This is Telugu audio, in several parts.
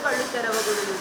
కళ్ళు తెరవగుడు.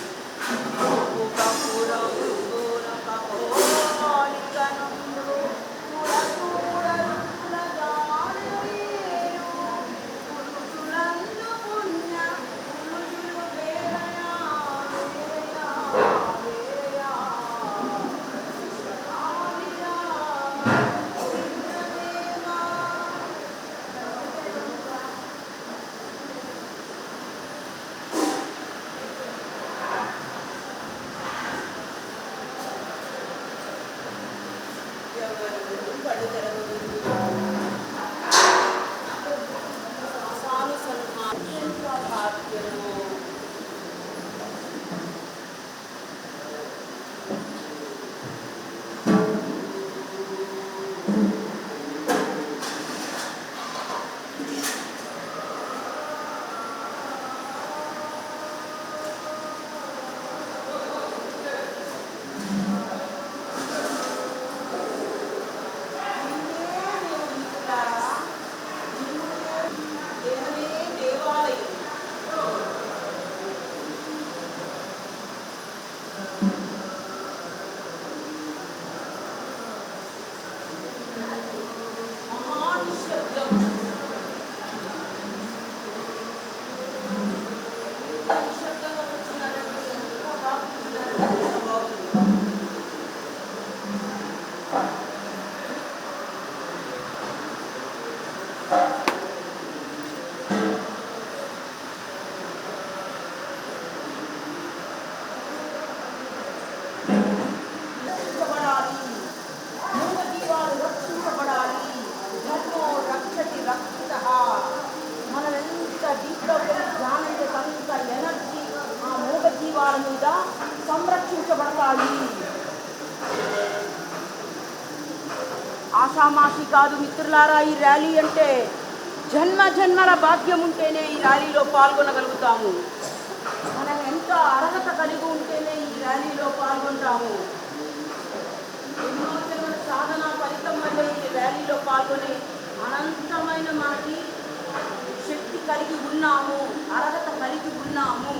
మీద సంరక్షించబడతాయి. ఆషామాషి కాదు మిత్రులారా, ఈ ర్యాలీ అంటే జన్మ జన్మల భాగ్యం ఉంటేనే ఈ ర్యాలీలో పాల్గొనగలుగుతాము. మనం ఎంత అర్హత కలిగి ఉంటేనే ఈ ర్యాలీలో పాల్గొంటాము. ఎన్నో జన్మల సాధన ఫలితం వల్ల ఈ ర్యాలీలో పాల్గొని అనంతమైన మనకి శక్తి కలిగి ఉన్నాము, అర్హత కలిగి ఉన్నాము.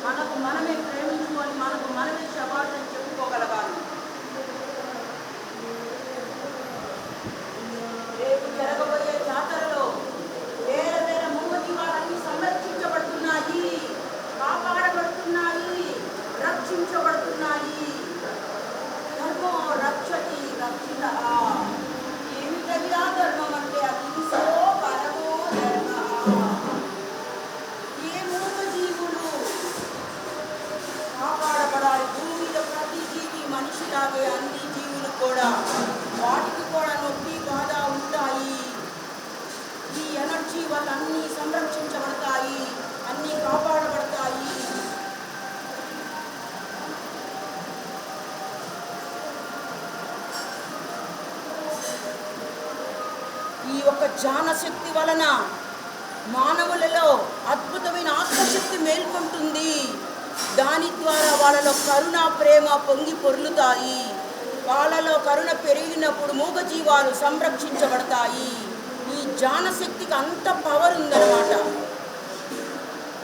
మనకు మనమే ప్రేమించుకొని మనకు మనమే శబాష్ చెప్పుకోగలగాలి. రేపు జరగబోయే జాతరలో వేల వేల మూగజీవాలన్నీ సంరక్షించబడుతున్నాయి, కాపాడబడుతున్నాయి, రక్షించబడుతున్నాయి. ధర్మో రక్షతి రక్షిత. ఏమిటది ఆ ధర్మం అంటే అహింసో పరమో ధర్మ. ఏ మూగజీవులు కాపాడబడాలి. భూమిలో ప్రతి జీవి మనిషిలాగే అన్ని జీవులు కూడా, వాటికి కూడా నొప్పి బాధ ఉంటాయి. ఈ ఎనర్జీ వల్ల అన్నీ సంరక్షించబడతాయి, అన్నీ కాపాడబడతాయి. ఈ యొక్క జ్ఞానశక్తి వలన మానవులలో అద్భుతమైన ఆత్మశక్తి మేల్కొంటుంది. దాని ద్వారా వాళ్ళలో కరుణ ప్రేమ పొంగి పొర్లుతాయి. వాళ్ళలో కరుణ పెరిగినప్పుడు మూగజీవాలు సంరక్షించబడతాయి. ఈ జ్ఞానశక్తికి అంత పవర్ ఉందన్నమాట.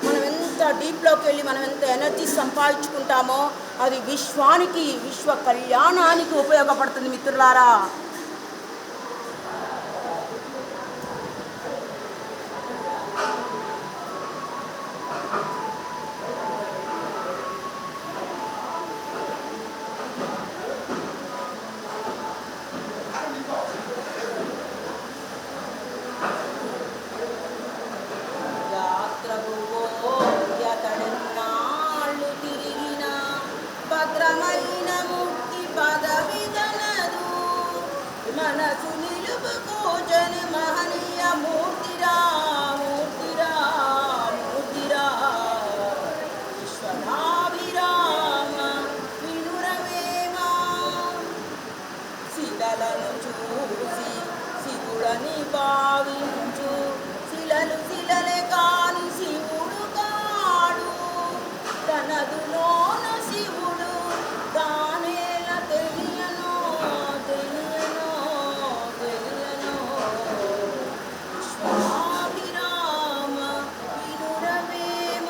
మనం ఎంత డీప్లోకి వెళ్ళి మనం ఎంత ఎనర్జీ సంపాదించుకుంటామో అది విశ్వానికి, విశ్వ కళ్యాణానికి ఉపయోగపడుతుంది మిత్రులారా. భద్రమైన ముక్తి పదవిదనదు మనసు నిలుపుకోజని మహనీయ మూర్తిరా మూర్తిరా మూర్తిరా. విశ్వనాభిరామ వినురవేమా. శిలలను చూసి శివుడని భావించు, శిలలు శిలలే కాని శివుడు కాడు. తనదులోన శివుడు తానేల తెలియనో తెలియనో తెలియనో. విశ్వాభిరామ వినురవేమ.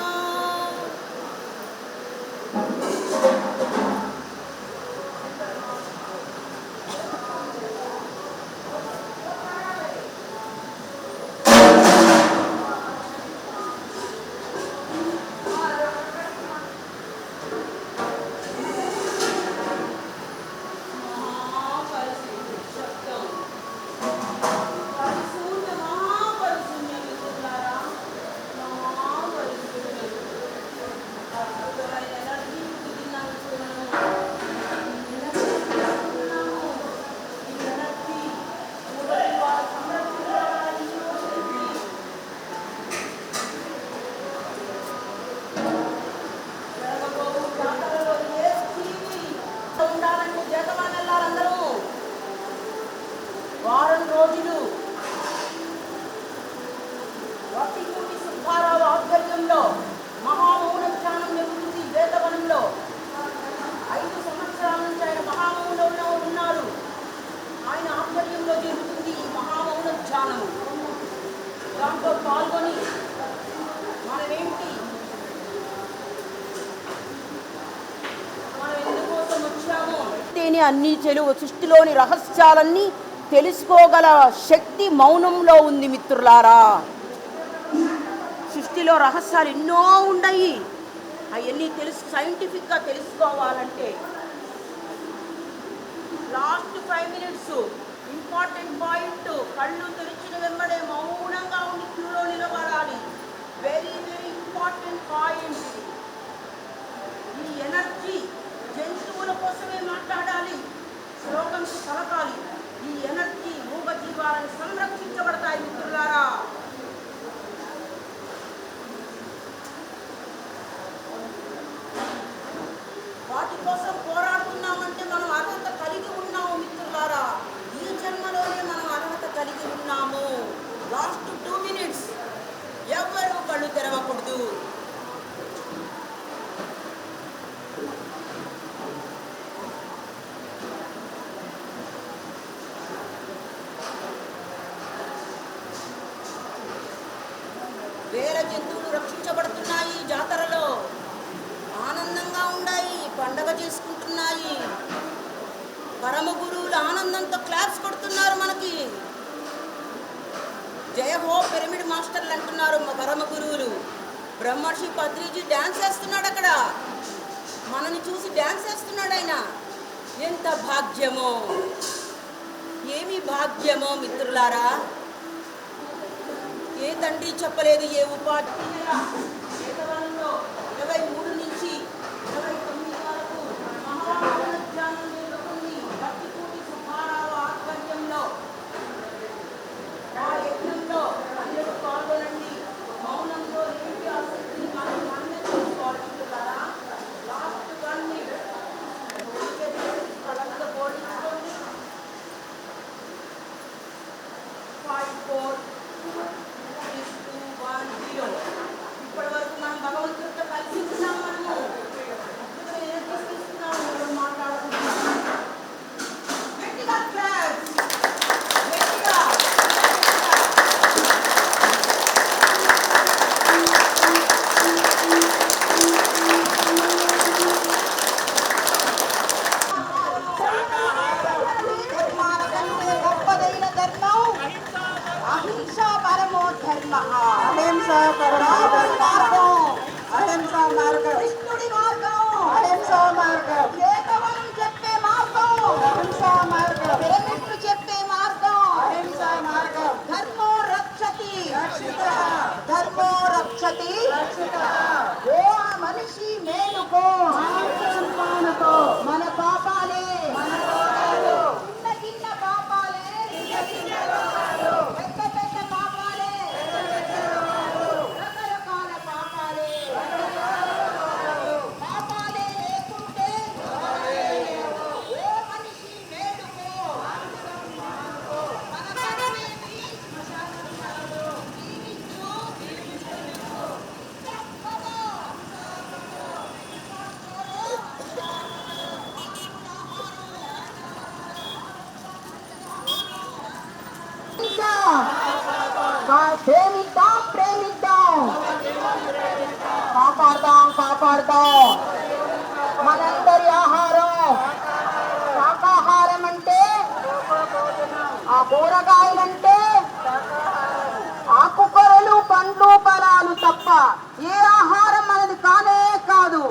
తెలియని అన్ని సృష్టిలోని రహస్యాలన్నీ తెలుసుకోగల శక్తి మౌనంలో ఉంది మిత్రులారా. సృష్టిలో రహస్యాలు ఎన్నో ఉన్నాయి. అవన్నీ సైంటిఫిక్గా తెలుసుకోవాలంటే లాస్ట్ 5 minutes ఇంపార్టెంట్ పాయింట్, కళ్ళు తెరిచిన వెంబడే మౌనంగా ఉండి క్యూలో నిలబడాలి. Very very important point. ఈ ఎనర్జీ జంతువుల కోసమే మాట్లాడాలి, శ్లోకంకి పలకాలి. ఈ ఎనర్జీ మూగ జీవాలను సంరక్షించబడతాయి మిత్రులారా. వాటి కోసం పోరాడుతున్నామంటే మనం అర్హత కలిగి ఉన్నాము మిత్రులారా. ఈ జన్మలోనే మనం అర్హత కలిగి ఉన్నాము. లాస్ట్ 2 minutes ఎవరు కళ్ళు తెరవకూడదు. వేల జంతువులు రక్షించబడుతున్నాయి. జాతరలో ఆనందంగా ఉన్నాయి, పండగ చేసుకుంటున్నాయి. పరమ గురువులు ఆనందంతో క్లాప్స్ కొడుతున్నారు మనకి. జయ హో పిరమిడ్ మాస్టర్లు అంటున్నారు మా పరమ గురువులు. బ్రహ్మర్షి పత్రిజీ డ్యాన్స్ చేస్తున్నాడు అక్కడ, మనని చూసి డ్యాన్స్ చేస్తున్నాడు ఆయన. ఎంత భాగ్యమో, ఏమి భాగ్యమో మిత్రులారా. ఏ తండ్రి చెప్పలేదు, ఏ ఉపాధ్యాయుల 23 నుంచి 29 వరకు మహాజ్ఞానం జరుగుతుంది. భక్తిపూటి సుబ్బారావు ఆధ్వర్యంలో ఆ యజ్ఞంలో అందరూ పాల్గొనండి. మౌనంలో ఏంటి ఆ శక్తిని మనం చేసుకోవాలనుకుంటున్నారా? లాస్ట్ 1 minute కళ్ళతో పోల్చుకోండి. 5, 4, 3, 2, 1, 0. ఇప్పటి వరకు మనం భగవంతుడితో కలిసి ఉన్నాం. మనము మాట్లాడుకుంటున్నాం. గట్టిగా క్లాప్స్, గట్టిగా. గొప్పదైన ధర్మం అహింస పరమో ధర్మ. అహింసా మార్గం, అహింసా మార్గం, కృష్ణుడి మార్గం, అహింసా మార్గం, కేవలం చెప్పే మార్గం, అహింసా మార్గం, పిరమిడ్లు చెప్పే మార్గం, అహింసా మార్గం. ధర్మో రక్షతి రక్షితః, ధర్మో రక్షతి రక్షితః. ఓ మనిషి మేలుకో, మన పాపాలే చిన్న చిన్న పాపాలే, పెద్ద పెద్ద పాపాలే, రకరకాల పాపాలే. పాపాలే లేకుంటే ఓ మనిషి మేలుకో, మన పరమేమి జీవించు. ప్రేమిద్దాం, ప్రేమిద్దాం, కాపాడదాం, కాపాడదాం. మనందరి ఆహారం శాకాహారం అంటే ఆ కూరగాయలంటే ఆకుకూరలు, పండ్లు, ఫలాలు తప్ప ఏ ఆహారం మనది కానే కాదు.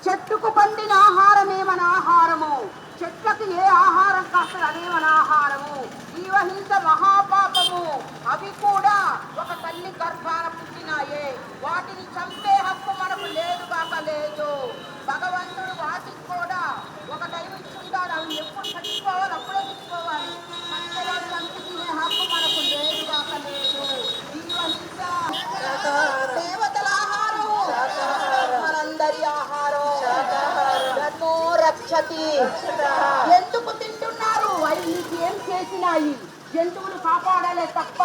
చెట్టుకు పండిన ఆహారమే మన ఆహారము. చెట్లకు ఏ ఆహారం కాస్త అదే మన ఆహారము. జీవహింస మహాపాపము. అవి కూడా ఒక తల్లి గర్భాన పుట్టినాయే. వాటిని చంపే హక్కు మనకు లేదు కాక లేదు. భగవంతుడు వాటికి కూడా ఒక టైం ఇచ్చుంటాడు. అవి ఎప్పుడు చచ్చిపోవాలి అప్పుడే చచ్చిపోవాలి. మధ్యలో చంపి తినే హక్కు మనకు లేదు కాక లేదు. జీవహింస దేవతల ఆహారం, మనందరి ఆహారం. ధర్మో రక్షతి. ఎందుకు తింటున్నారు? అవి నీకు ఏం చేసినాయి? జంతువులు కాపాడాలే తప్ప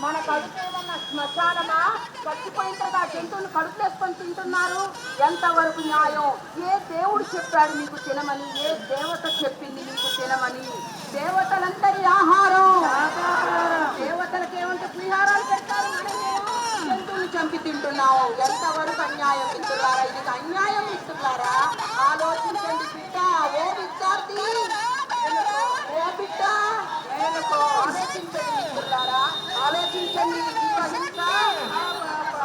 మన కడుపేమన్నా శ్మశానమా? చచ్చిపోయిన తర్వాత జంతువులు కడుపులేసుకొని తింటున్నారు. ఎంతవరకు న్యాయం? ఏ దేవుడు చెప్పాడు మీకు తినమని? ఏ దేవత చెప్పింది మీకు తినమని? దేవతలందరి ఆహారం. దేవతలకు ఏమంటే విహారాలు పెడతారు, మనమేమో జంతువులు చంపి తింటున్నాము. ఎంతవరకు అన్యాయం మిత్రులారా? ఇది అన్యాయం మిత్రులారా. ఆలోచించండి బిడ్డ. ఓ విద్యార్థి, ఆలోచించండి మిత్రులారా, ఆలోచించండి.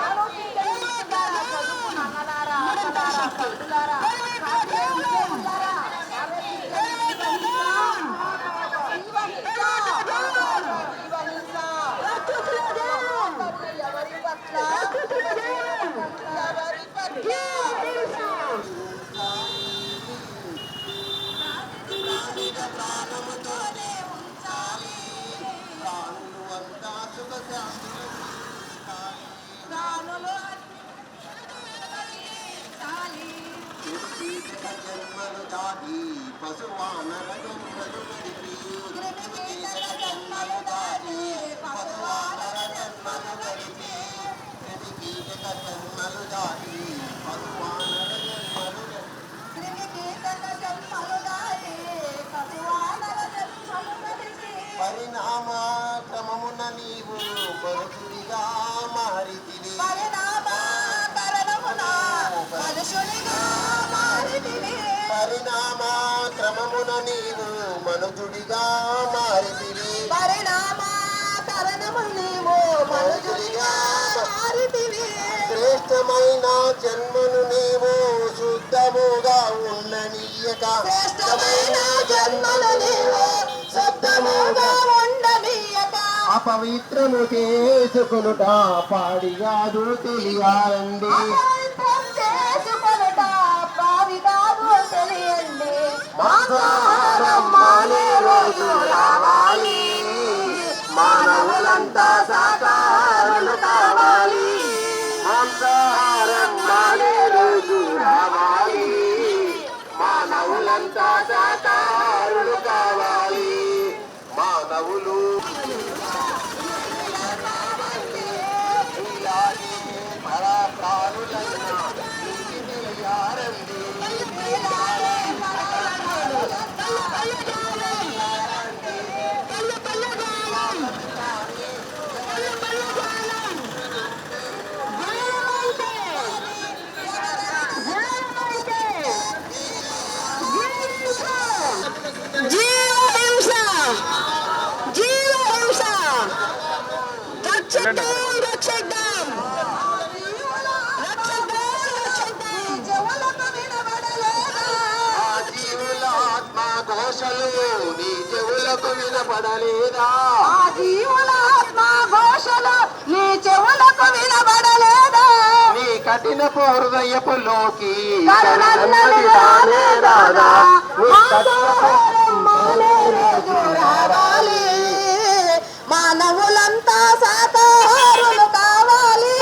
ఆలోచించండి మిత్రులారా, చదువుకున్న అన్నలారా, అక్కలారా, తల్లులారా, కాశ్మీర్ విజయములారా, ఆలోచించండి. ఎవరి పట్ల జన్మలు దాటి పశువానర జన్మలు గడిపి జన్మలు దాటి పశువానర జన్మలు గడిపి కీటక జన్మలు దాటి పశువానర జన్మలు పరిణామ క్రమమున నీవు పరుషుడిగా మారితివి పరిణామ క్రమమున నీవు మనుజుడిగా మారితివి శ్రేష్టమైన జన్మను నీవు శుద్ధముగా ఉండనీయక అపవిత్రము చేసుకునుట పాడిగాదు తెలియాలండి మానవులంతా సాకారులు కావాలి మాంసాహారం మానే రోజు రావాలి మానవులంతా సాకారులు కావాలి మానవులు ఇలాగే పరాప్రాణులైన నీకు తెలియారండి ఘోషలు నీ చెవులకు వినపడలేదా జీవులాత్మ ఘోషలు నీ చెవులకు వినబడలేదా నీ కఠిన హృదయపులోకి మానవులంతా శాకాహారులు కావాలి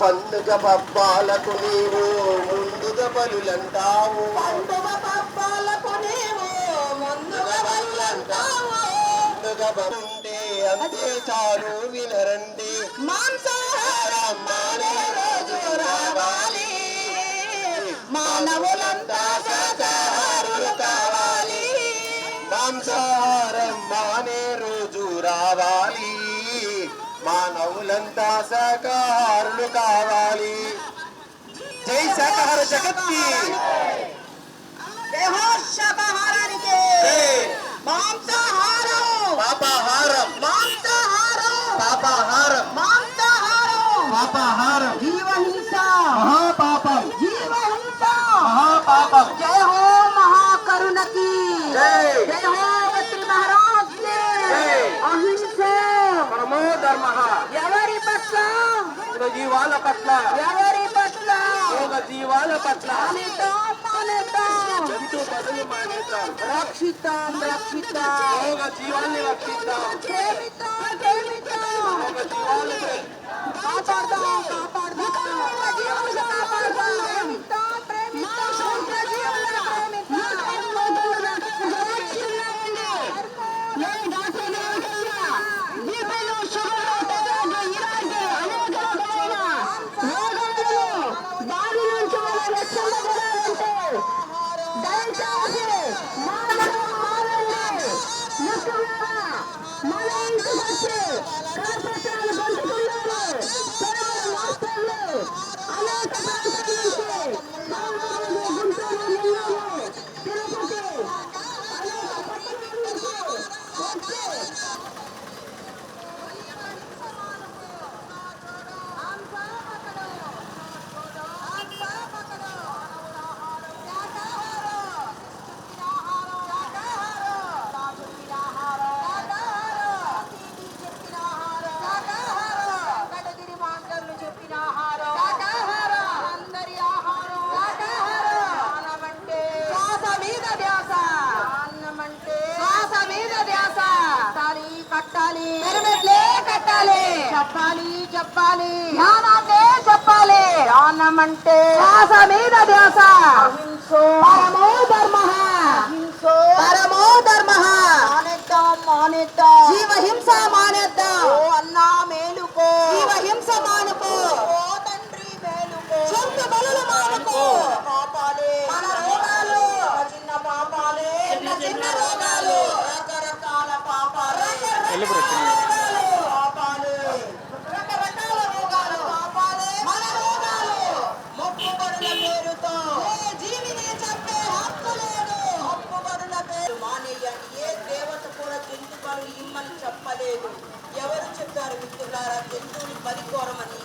పండుగ పబ్బాలకు నీవు ముందుగా బలులంటావు పండుగ పబ్బాలకు నీవు ముందుగా బలులంటావు పండుగ బలుంటే అంతే చాలు వినరండి మాంసాహారం మానే రోజు రావాలి మానవులంతా శాకాహారులు కావాలి మాంసాహారం మానే రోజు రావాలి మానవులంతా శాకాహారులు కావాలి జై శాకాహార జగత్కి శాకాహారానికి మాంసాహారం పాపాహారం మాంసాహారం పాపాహారం మాంసాహారం పాపాహారం జీవహింస మహాపాపం జీవహింస మహాపాపం జయ హో మహాకరుణకి జై జయ హో బత్రి మహారాజ్ కి జై. అహింస పరమో ధర్మ ఎవరి పట్ల జీవాల పట్ల ఎవరి పట్ల జీవాల పట్ల మానేద్దాం మానేద్దాం జంతు బదులు మానేద్దాం రక్షిద్దాం రక్షిద్దాం జీవాన్ని రక్షిద్దాం ప్రేమిద్దాం ప్రేమిద్దాం జీవాలు కాపాడదాం కాపాడదాం జీవులను కాపాడదాం ప్రేమిద్దాం ప్రేమిద్దాం జీవులను కట్టాలి, పిరమిడ్లే కట్టాలి, చెప్పాలి చెప్పాలి, ధ్యానాన్నే చెప్పాలి. ధ్యానం అంటే శ్వాస మీద ధ్యాస, అహింసో పరమో ధర్మ, అహింసో పరమో ధర్మ. మానేద్దాం మానేద్దాం, జీవహింస మానేద్దాం, ఓ అన్నా మేలుకో, జీవహింస మానుకో, ఓ తండ్రి మేలుకో, సొంత బలులు మానుకో. పాపాలే మన రోగాలు, చిన్న పాపాలే, చిన్న రోగాలు, రకరకాల పాపాలే, పాపాలే, రకరకాల రోగాలు, పాపాలే, మన రోగాలు. మొక్కుబడుల పేరుతో ఏ జీవిని చంపే హక్కు లేదు. మొక్కుబడుల పేరు మానేయండి. ఏ దేవత కూడా జంతువులు ఇమ్మని చెప్పలేదు. ఎవరు చెప్పారు మిత్రులారా జంతువుని బలికోరమని?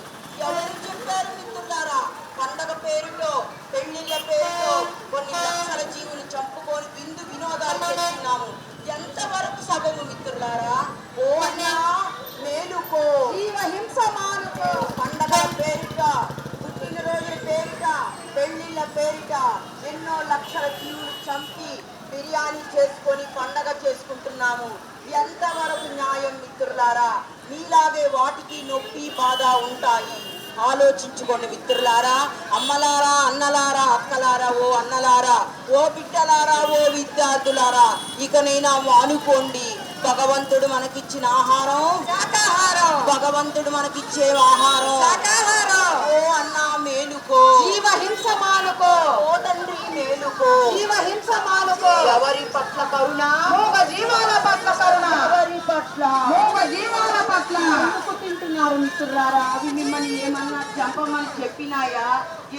ఎవరు చెప్పారు మిత్రులారా? పండగ పేరుతో, పెళ్లిళ్ళ పేరుతో కొన్ని లక్షల జీవులు చంపుకొని విందు వినోదాలు చేస్తున్నాము. ఎంతవరకు సబబు మిత్రులారా? ఓ అన్నా మేలుకో, జీవహింస మానుకో. పండగ పేరిట, పుట్టినరోజుల పేరిట, పెళ్లిళ్ళ పేరిట ఎన్నో లక్షల జీవులు చంపి బిర్యానీ చేసుకొని పండగ చేసుకుంటున్నాము. ఎంతవరకు న్యాయం మిత్రులారా? మీలాగే వాటికి నొప్పి బాధ ఉంటాయి. ఆలోచించుకోండి మిత్రులారా, అమ్మలారా, అన్నలారా, అక్కలారా, ఓ అన్నలారా, ఓ బిడ్డలారా, ఓ విద్యార్థులారా, ఇకనైనా మానుకోండి. భగవంతుడు మనకిచ్చిన ఆహారం శాకాహారం, భగవంతుడు మనకిచ్చే ఆహారం శాకాహారం. ఓ అన్నా మేలుకో, జీవహింస మానుకో, ఓ తండ్రి మేలుకో. జీవహింస మానుకో. ఎవరి పట్ల కరుణ, మూగ జీవాల పట్ల కరుణ, ఎవరి పట్ల మూగ జీవాల పట్ల. ఎందుకు తింటున్నారు మిత్రులారా? అవి మిమ్మల్ని ఏమన్నా చంపమని చెప్పినాయా?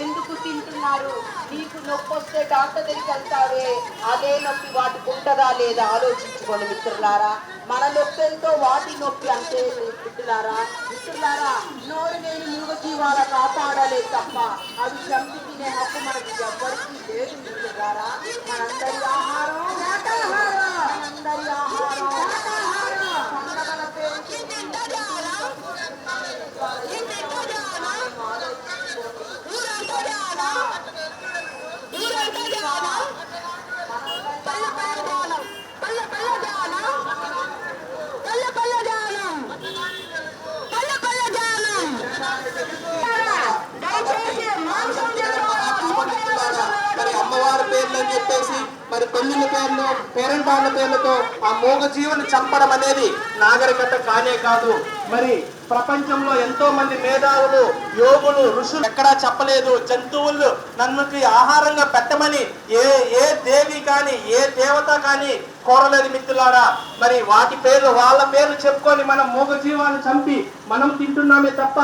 ఎందుకు తింటున్నారు? నీకు నొప్పి వస్తే డాక్టర్ దగ్గరికి వెళ్తావే, అదే నొప్పి వాటికి ఉంటుందా లేదా ఆలోచించుకోండి మిత్రులారా. మన నొప్పి ఎంతో వాటి నొప్పి అంతే మిత్రులారా. మిత్రులారా, నోరు లేని మూగ జీవాల కాపాడాలే తప్ప అవి చంపి తినే హక్కు మనకి ఎవ్వరికీ లేదు మిత్రులారా. మనందరి ఆహారం శాకాహారం, మనందరి ఆహారం శాకాహారం. పండగల పేరు మరి అమ్మవారి పేర్లు అని చెప్పేసి, మరి పెళ్లిళ్ళ పేర్లు, పేరెంటాళ్ళ పేర్లతో ఆ మూగ జీవుని చంపడం అనేది నాగరికత కానే కాదు. మరి ప్రపంచంలో ఎంతో మంది మేధావులు, యోగులు, ఋషులు ఎక్కడా చెప్పలేదు జంతువులు నన్నుకి ఆహారంగా పెట్టమని. ఏ దేవి కానీ, ఏ దేవత కానీ కోరలేదు మిత్రులారా. మరి వాటి పేర్లు, వాళ్ళ పేర్లు చెప్పుకొని మనం మూగ జీవాలను చంపి మనం తింటున్నామే తప్ప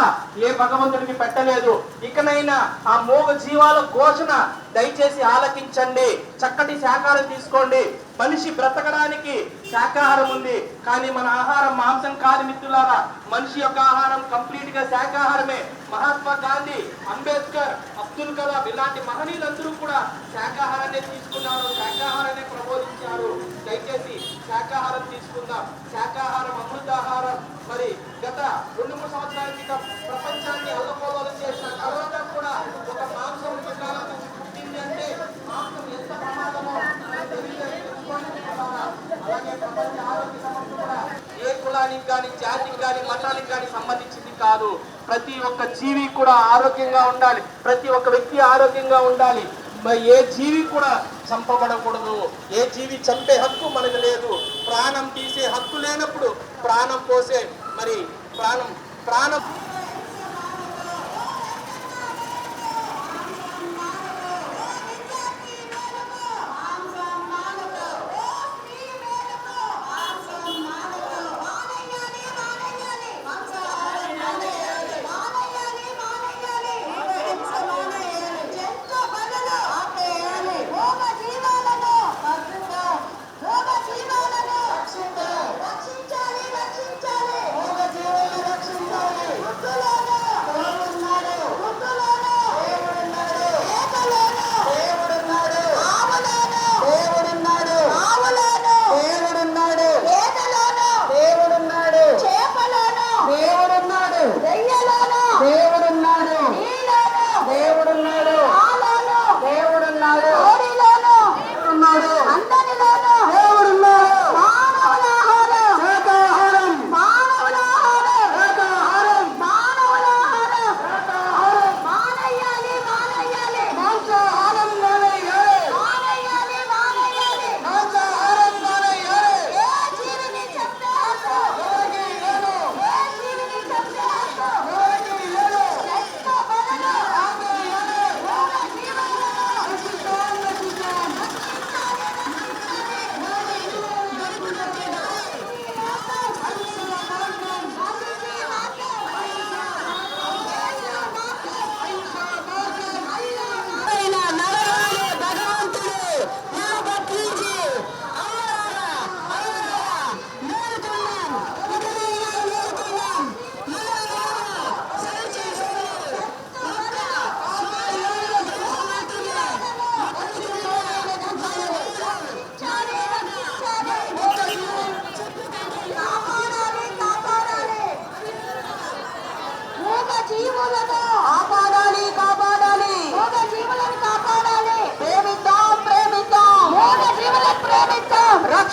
ఏ భగవంతుడికి పెట్టలేదు. ఇకనైనా ఆ మూగ జీవాల ఘోషణ దయచేసి ఆలకించండి. చక్కటి శాకాహారం తీసుకోండి. మనిషి బ్రతకడానికి శాకాహారం ఉంది, కానీ మన ఆహారం మాంసం కాదు మిత్రులారా. మనిషి యొక్క ఆహారం కంప్లీట్ గా శాకాహారమే. మహాత్మా గాంధీ, అంబేద్కర్, అబ్దుల్ కలాం ఇలాంటి మహనీయులందరూ కూడా శాకాహారాన్ని తీసుకున్నారు, శాకాహారాన్ని ప్రబోధించారు. దయచేసి శాకాహారం తీసుకుందాం. శాకాహారం అమృతాహారం. మరి గత 2-3 సంవత్సరాల క్రితం ప్రపంచాన్ని అల్లకల్లోలం చేసిన కరోనా కూడా ఒక మాంసం విధానం నుంచి పుట్టింది అంటే మాంసం ఎంత ప్రమాదమో మనకు తెలియదని తెలుసుకోండి మిత్రులారా. అలాగే ప్రపంచ ఆరోగ్య సంస్థ కూడా ఏ కులానికి కానీ, జాతికి కానీ, మతానికి కానీ సంబంధించింది కాదు. ప్రతి ఒక్క జీవి కూడా ఆరోగ్యంగా ఉండాలి. ప్రతి ఒక్క వ్యక్తి ఆరోగ్యంగా ఉండాలి. మరి ఏ జీవి కూడా చంపబడకూడదు. ఏ జీవి చంపే హక్కు మనకు లేదు. ప్రాణం తీసే హక్కు లేనప్పుడు ప్రాణం పోసే మరి ప్రాణం రక్షించాలి, రక్షించాలి.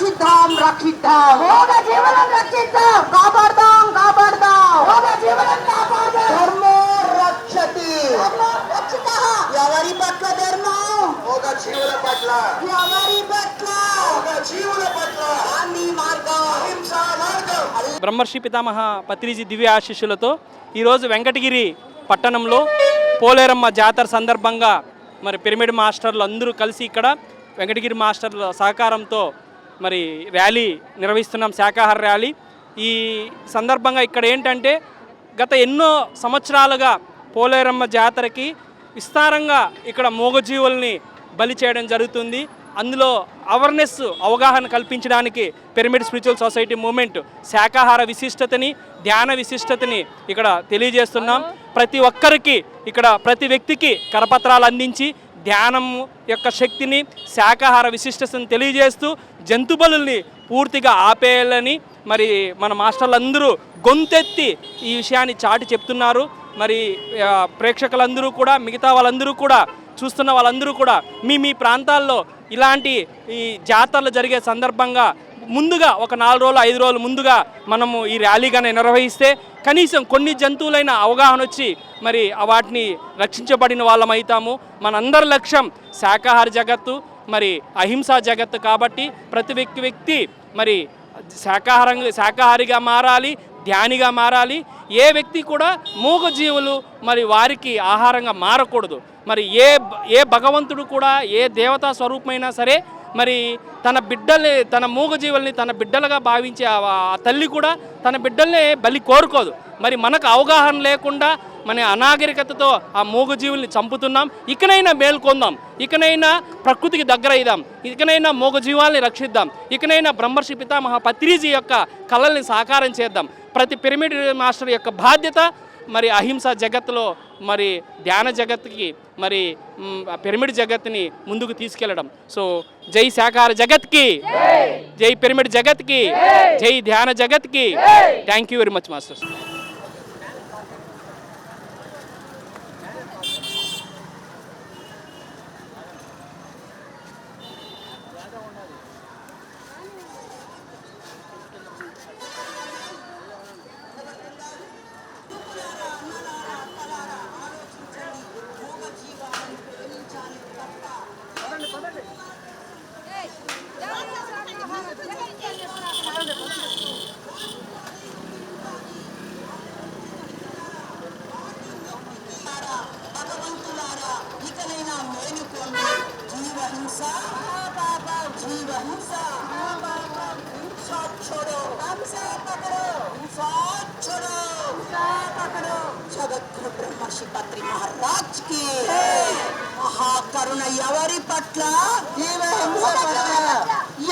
రక్షిద్దాం రక్షిద్దాం మోగ జీవనం రక్షిద్దాం కాపాడదాం కాపాడదాం మోగ జీవనం కాపాడదాం ధర్మో రక్షతి ఎవరి పట్ల ధర్మం మోగ జీవుల పట్ల ఎవరి పట్ల మోగ జీవుల పట్ల గాంధీ మార్గం అహింసా మార్గం. బ్రహ్మర్షి పితామహ పత్రిజీ దివ్య ఆశీస్సులతో ఈరోజు వెంకటగిరి పట్టణంలో పోలేరమ్మ జాతర సందర్భంగా మరి పిరమిడ్ మాస్టర్లు అందరూ కలిసి ఇక్కడ వెంకటగిరి మాస్టర్ల సహకారంతో మరి ర్యాలీ నిర్వహిస్తున్నాం, శాకాహార ర్యాలీ. ఈ సందర్భంగా ఇక్కడ ఏంటంటే గత ఎన్నో సంవత్సరాలుగా పోలేరమ్మ జాతరకి విస్తారంగా ఇక్కడ మూగజీవుల్ని బలి చేయడం జరుగుతుంది. అందులో అవేర్నెస్ అవగాహన కల్పించడానికి పిరమిడ్ స్పిరిచువల్ సొసైటీ మూమెంట్ శాకాహార విశిష్టతని ధ్యాన విశిష్టతని ఇక్కడ తెలియజేస్తున్నాం. ప్రతి ఒక్కరికి ఇక్కడ ప్రతి వ్యక్తికి కరపత్రాలు అందించి ధ్యానం యొక్క శక్తిని శాకాహార విశిష్టతని తెలియజేస్తూ జంతు బలుల్ని పూర్తిగా ఆపేయాలని మరి మన మాస్టర్లందరూ గొంతెత్తి ఈ విషయాన్ని చాటి చెప్తున్నారు. మరి ప్రేక్షకులందరూ కూడా మిగతా వాళ్ళందరూ కూడా చూస్తున్న వాళ్ళందరూ కూడా మీ ప్రాంతాల్లో ఇలాంటి ఈ జాతరలు జరిగే సందర్భంగా ముందుగా ఒక 4 రోజులు 5 రోజులు ముందుగా మనము ఈ ర్యాలీగానే నిర్వహిస్తే కనీసం కొన్ని జంతువులైన అవగాహన వచ్చి మరి వాటిని రక్షించబడిన వాళ్ళం అవుతాము. మనందరి లక్ష్యం శాకాహార జగత్తు, మరి అహింసా జగత్తు. కాబట్టి ప్రతి వ్యక్తి మరి శాకాహారిగా మారాలి, ధ్యానిగా మారాలి. ఏ వ్యక్తి కూడా మూగజీవులు మరి వారికి ఆహారంగా మారకూడదు. మరి ఏ భగవంతుడు కూడా ఏ దేవతా స్వరూపమైనా సరే మరి తన మూగజీవుల్ని తన బిడ్డలుగా భావించే ఆ తల్లి కూడా తన బిడ్డల్ని బలి కోరుకోదు. మరి మనకు అవగాహన లేకుండా మన అనాగరికతతో ఆ మూగజీవుల్ని చంపుతున్నాం. ఇకనైనా మేల్కొందాం, ఇకనైనా ప్రకృతికి దగ్గర అయిదాం, ఇకనైనా మూగజీవాల్ని రక్షిద్దాం, ఇకనైనా బ్రహ్మర్షి పితామహ పత్రిజీ యొక్క కళల్ని సాకారం చేద్దాం. ప్రతి పిరమిడ్ మాస్టర్ యొక్క బాధ్యత మరి అహింస జగత్తులో మరి ధ్యాన జగత్తుకి మరి పిరమిడ్ జగత్తుని ముందుకు తీసుకెళ్లడం. సో జై శాకాహార జగత్కి, జై పిరమిడ్ జగత్కి, జై ధ్యాన జగత్కి. Thank you very much masters. జగద్గురు బ్రహ్మర్షి పత్రి మహారాజ్ కి మహాకరుణ ఎవరి పట్ల జీవహింస పట్ల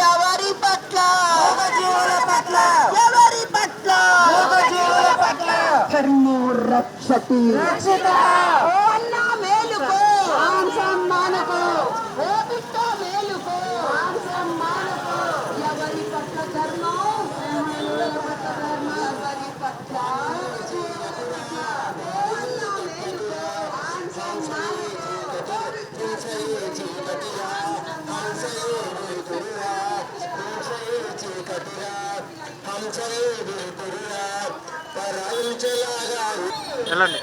ఎవరి పట్ల జీవుల పట్ల ఎవరి పట్ల జీవుల పట్ల ధర్మో రక్షతి అన్నా మేలుకో మానకో ఓ బిడ్డ మేలుకో మానకో ఎవరి పట్ల ధర్మం ఎవరి పట్ల వెళ్ళండి.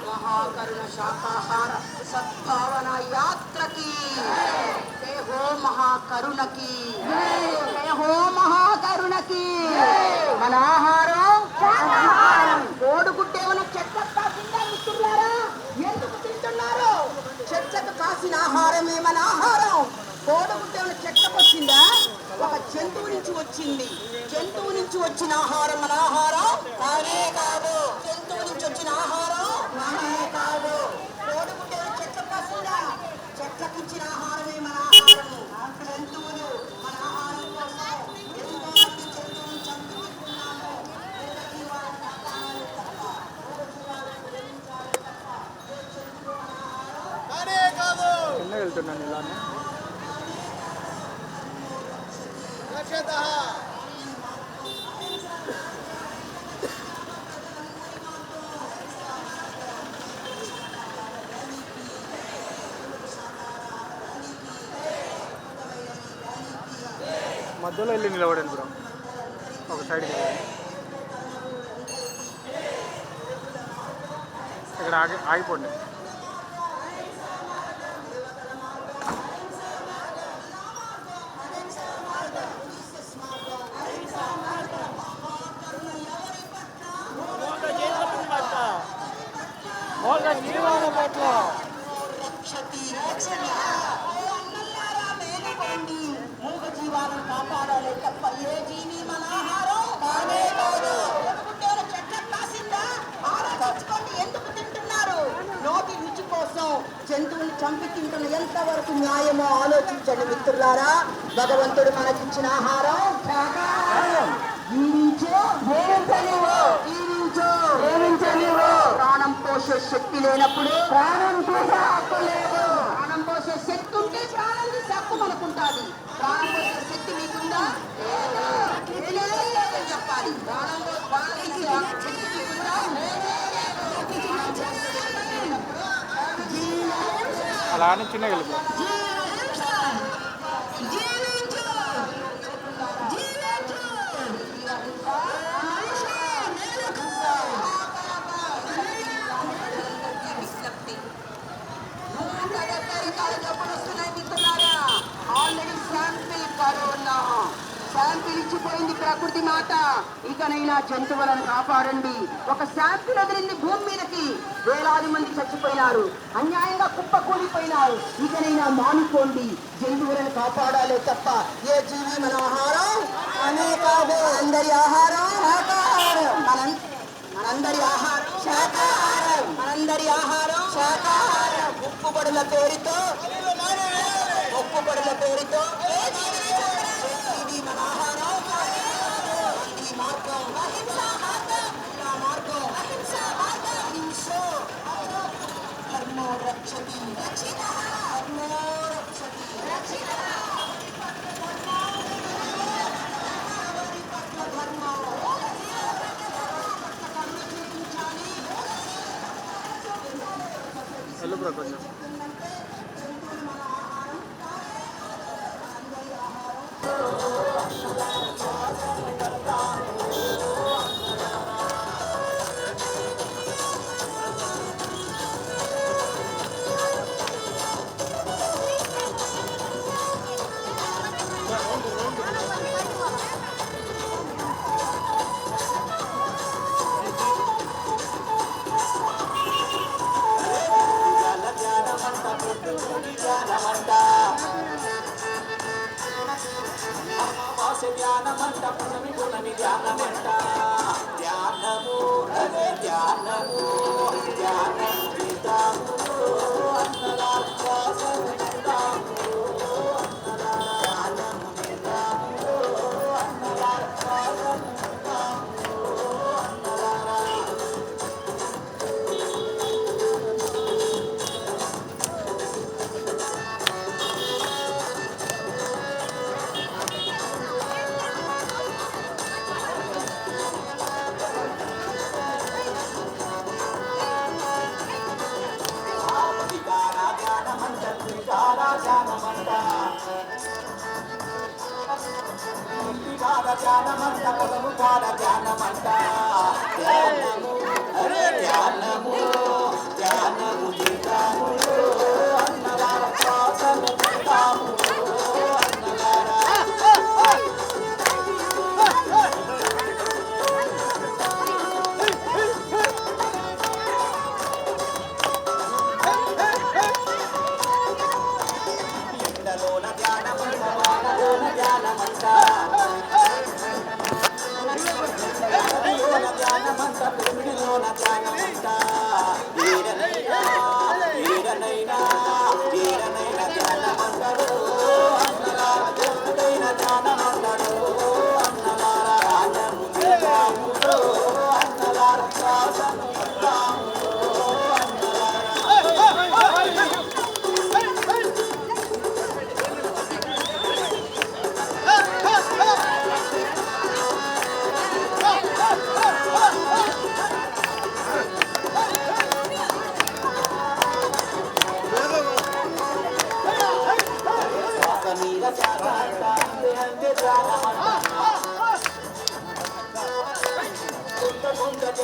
మహాకరుణ శాకాహార సద్భావన యాత్రకి జై హో మహాకరుణకి, జై హో మహాకరుణకి. మన ఆహారం కోడుగుడ్డేమన్నా చెత్త తింటున్నారా? ఎందుకు తింటున్నారు? చెత్తకు కాసిన ఆహారమే మన ఆహారం. కోడుగుడ్డేమన్నా చెత్తకు వచ్చిందా? ఒక జంతువు నుంచి వచ్చింది. జంతువు నుంచి వచ్చిన ఆహారం మన ఆహారం కానే కాదు. జంతువు నుంచి వచ్చిన ఆహారం కానే కాదు. కోడిగుడ్డ చెట్లకు వస్తుందా? చెట్లకు ఇచ్చిన ఆహారమే మన ఆహారము. జంతువులు మన ఆహారం కోసం ఎంతో మంది జంతువులను చంపుతూ తింటున్నాను ఇలానే. మధ్యలో వెళ్ళి నిలబడండి బ్రో, ఒక సైడ్కి వెళ్ళండి. ఇక్కడ ఆగిపోండి. మూగ జీవాలను కాపాడాలి తప్ప ఏ జీవి మన ఆహారం కానే కాదు. కొనుక్కుంటే చెట్ల కాసిందా ఆలోచించుకోండి, ఎందుకు తింటున్నారు? నోటి రుచి కోసం జంతువుని చంపి తింటున్న ఎంతవరకు న్యాయమో ఆలోచించండి మిత్రులారా. భగవంతుడు మనకిచ్చిన ఆహారం శాకాహారం. ప్రాణం పోసే శక్తి లేనప్పుడు ప్రాణం పోసే హక్కు లేదు. ప్రాణం పోసే శక్తి ఉంటే ప్రాణం హక్కు మనకుంటుంది. ప్రాణం పోసే శక్తి మీకుందా? లేదని చెప్పాలి. ప్రాణంలో ప్రాణం శక్తి మీకుందా? అలా అని చిన్నగా వెళ్ళిపో. శాంపిల్ ఇచ్చిపోయింది ప్రకృతి మాట. ఇకనైనా జంతువులను కాపాడండి. ఒక శాంపిల్ వదిలింది భూమి మీదకి. వేలాది మంది చచ్చిపోయినారు, అన్యాయంగా కుప్పకూలిపోయినారు. ఇకనైనా మానుకోండి. జంతువులను కాపాడాలి తప్ప ఏ జీవి మన ఆహారం అనే కాదు. అందరి ఆహారం శాకాహారం. మనందరి ఆహారం శాకాహారం. మనందరి ఆహారం శాకాహారం. ఉప్పుబడుల పేరుతో ఇది మన ఆహారం. ఇది మార్గం. అహింసా మార్గం. ఇలా మార్గం. అహింసా మార్గం. హింసో ధర్మో రక్షతి. ధర్మో రక్షతి. వెళ్ళు బ్రో కొంచెం.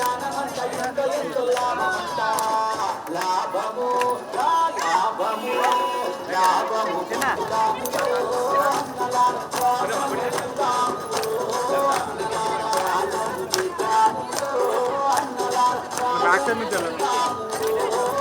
ప్రయాణమంట ఎంతో ఎంతో లాభమంట లాభము లాభము లాభము బ్యాక్ సైడ్ నుంచి వెళ్ళండి.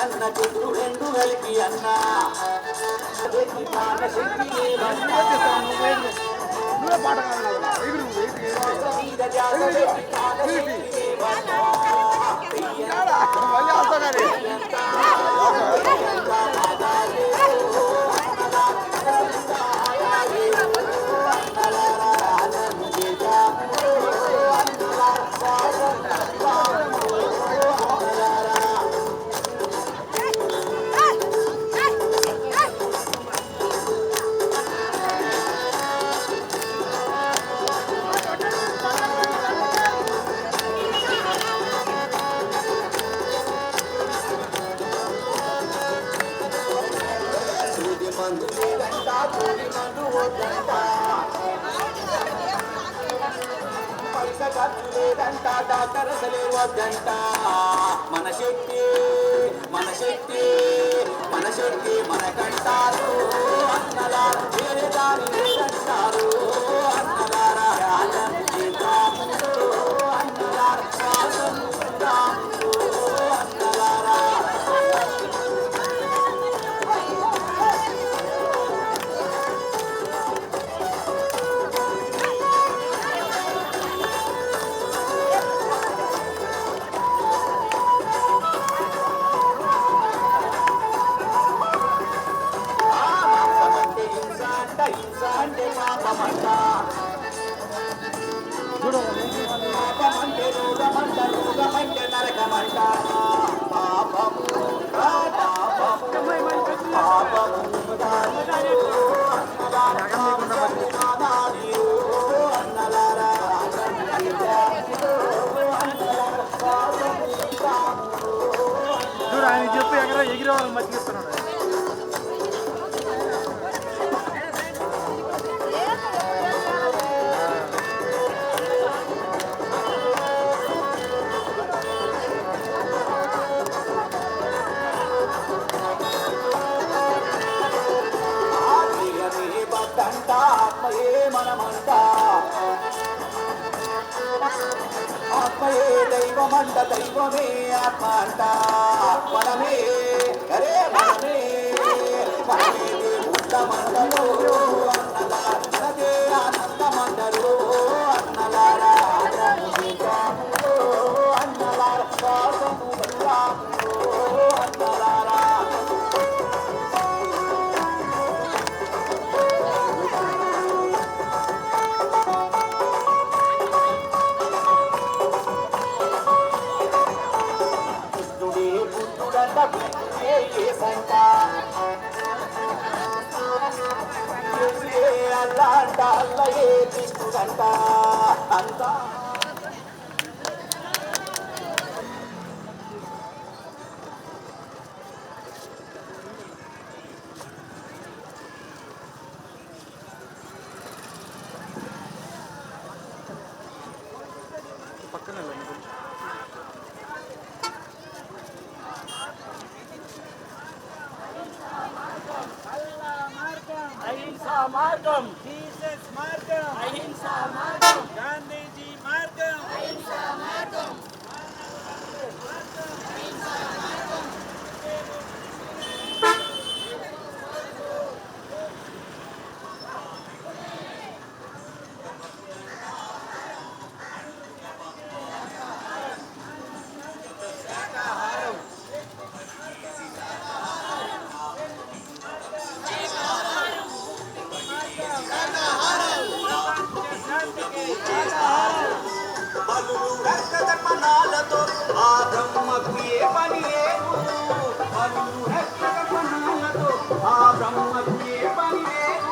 అన్న చెట్టు రెండు కలిపి అన్న నువ్వే పాట కాదు మందు లేదంట తోడి మందు వద్దంట పైసా ఖర్చు లేదంట డాక్టర్ అసలే వద్దంట మన శక్తి మన శక్తి మన శక్తి మనకంటారు అన్నలారా వేరే దారి లేదంటారు అన్నలారా రాజము చేద్దాము అన్నలారా రాజము చేద్దాము అన్నలారా పాపమంటే రోగమంట రోగమంటే నరకమంట పాపము పాపము అన్నలారా చూడు ఆయన చెప్పి ఎగిరే వాళ్ళని మర్చిస్తున్నాడు. బద్దంట ఆత్మయే మనమంట ఆత్మయే దైవమంట దైవమే ఆత్మ అంట మనమే అరే మనమే మనమే దేవుళ్ళమంటలో అన్నదే ఆనందమంటలో అన్నలారా అన్నలారా శ్వాసము అన్నలారా అల్లాంట అల్లయే తీసుకుంట అంతా పక్కన వెళ్ళండి. అహింసా మార్గం జీసస్ మార్గం అహింసా మార్గం గాంధీజీ మార్గం అహింసా మార్గం బలులు రక్తమనాలతో ఆ బ్రహ్మకు ఏ పని లేదు బలులు రక్తమనాలతో ఆ బ్రహ్మకు ఏ పని లేదు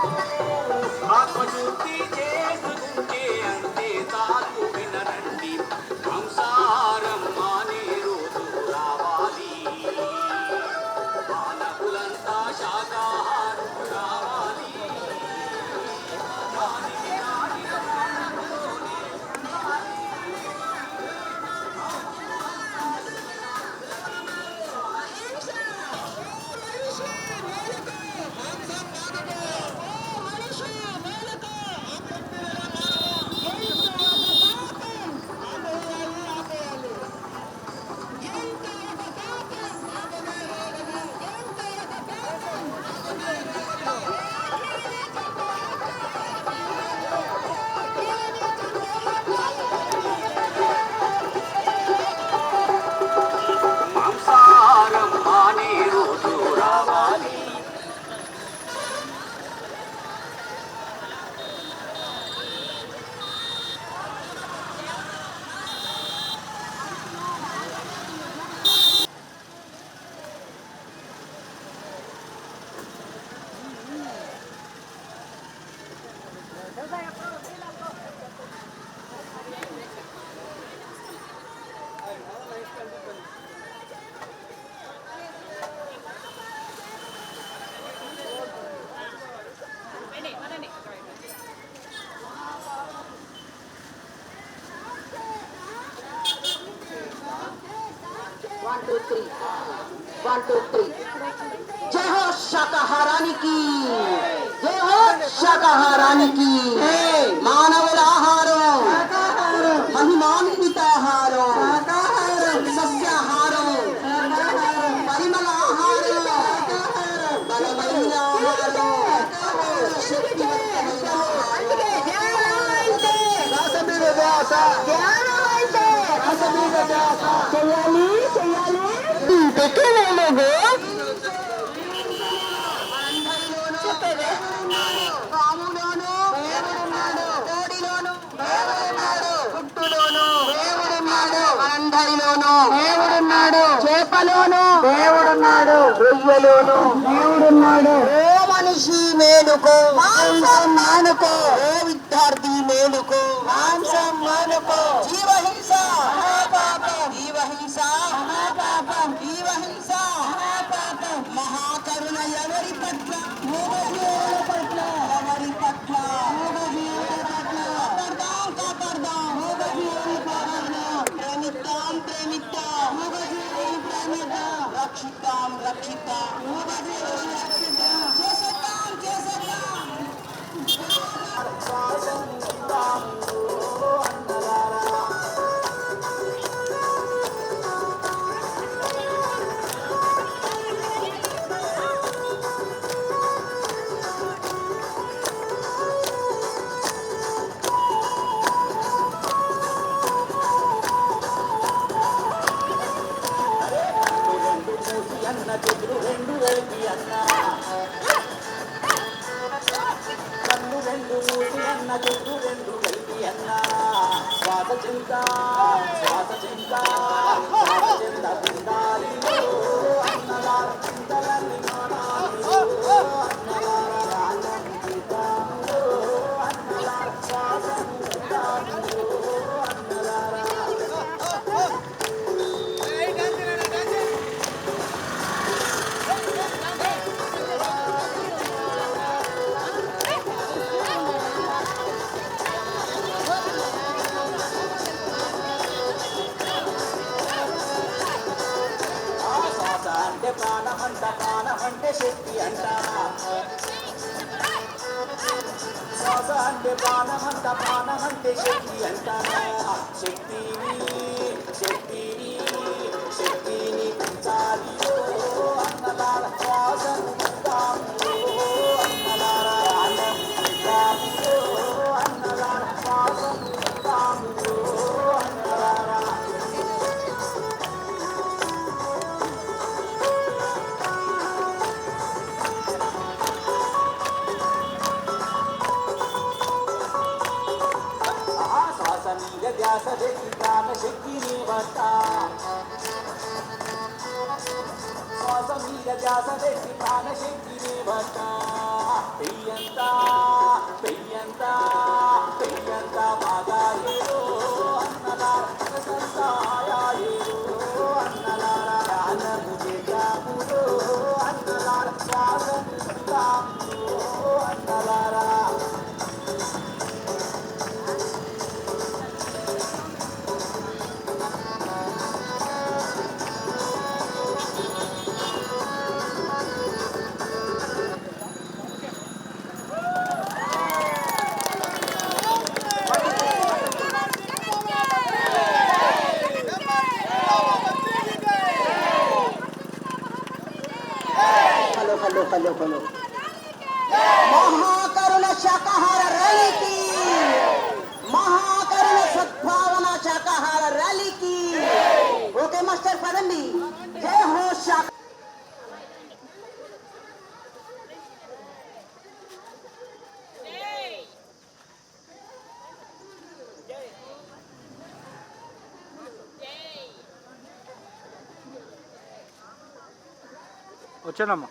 3 1 2 3 జై హో శాకాహారానికి జై హో శాకాహారానికి మానవుల ఆహారం మహిమాన్విత ఆహారం సస్యాహారం పరిమళ ఆహారం బలమైన ఆహారం శక్తివంతమైన పాములోను దేవుడున్నాడు, కోడిలోను దేవుడున్నాడు, పుట్టులోను దేవుడున్నాడు, అందరిలోను దేవుడున్నాడు, చేపలోను దేవుడున్నాడు, రొయ్యలోను దేవుడున్నాడు. ఓ మనిషి మేలుకో, మాంసం మానుకో. ఓ విద్యార్థి మేలుకో, మాంసం మానుకో. జీవహింస మహాపాపం, జీవహింస మహాపాపం, జీవహింస మహాపాపం. మహాకరుణ ఎవరి పట్ల? మూగజీవుల పట్ల. ఎవరి పట్ల? మూగజీవుల పట్ల. కాపాడదాం మూగజీవుని కాపాడదాం. ప్రేమిద్దాం మూగజీవుని ప్రేమిద్దాం. రక్షిద్దాం మూగజీవుని రక్షిద్దాం. చేసేద్దాం ప్రాణమంటే శక్తి అంట. శ్వాస అంటే ప్రాణమంటే శక్తి అంట. శక్తిని పెంచాలి అన్నదాల. శ్వాసను అన్నదాల. అన్నదాల శ్వాసను అన్నదాల. ధ్యాస శక్తి ప్రాణశక్తిని బట్ట. శ్వాస మీద ధ్యాస శక్తి ప్రాణశక్తిని బట్ట. పెయ్యంత బాగా ఏదో అన్నదార ఏదో అన్నదార. జ్ఞానము చేద్దాములో అన్నదార. శ్వాసను అన్నదార. హలో మహాకరుణ శాకాహార ర్యాలీకి, మహాకరుణ సద్భావన శాకాహార ర్యాలీకి. ఓకే మాస్టర్ పదండి. జై హో శాఖ. వచ్చానమ్మా.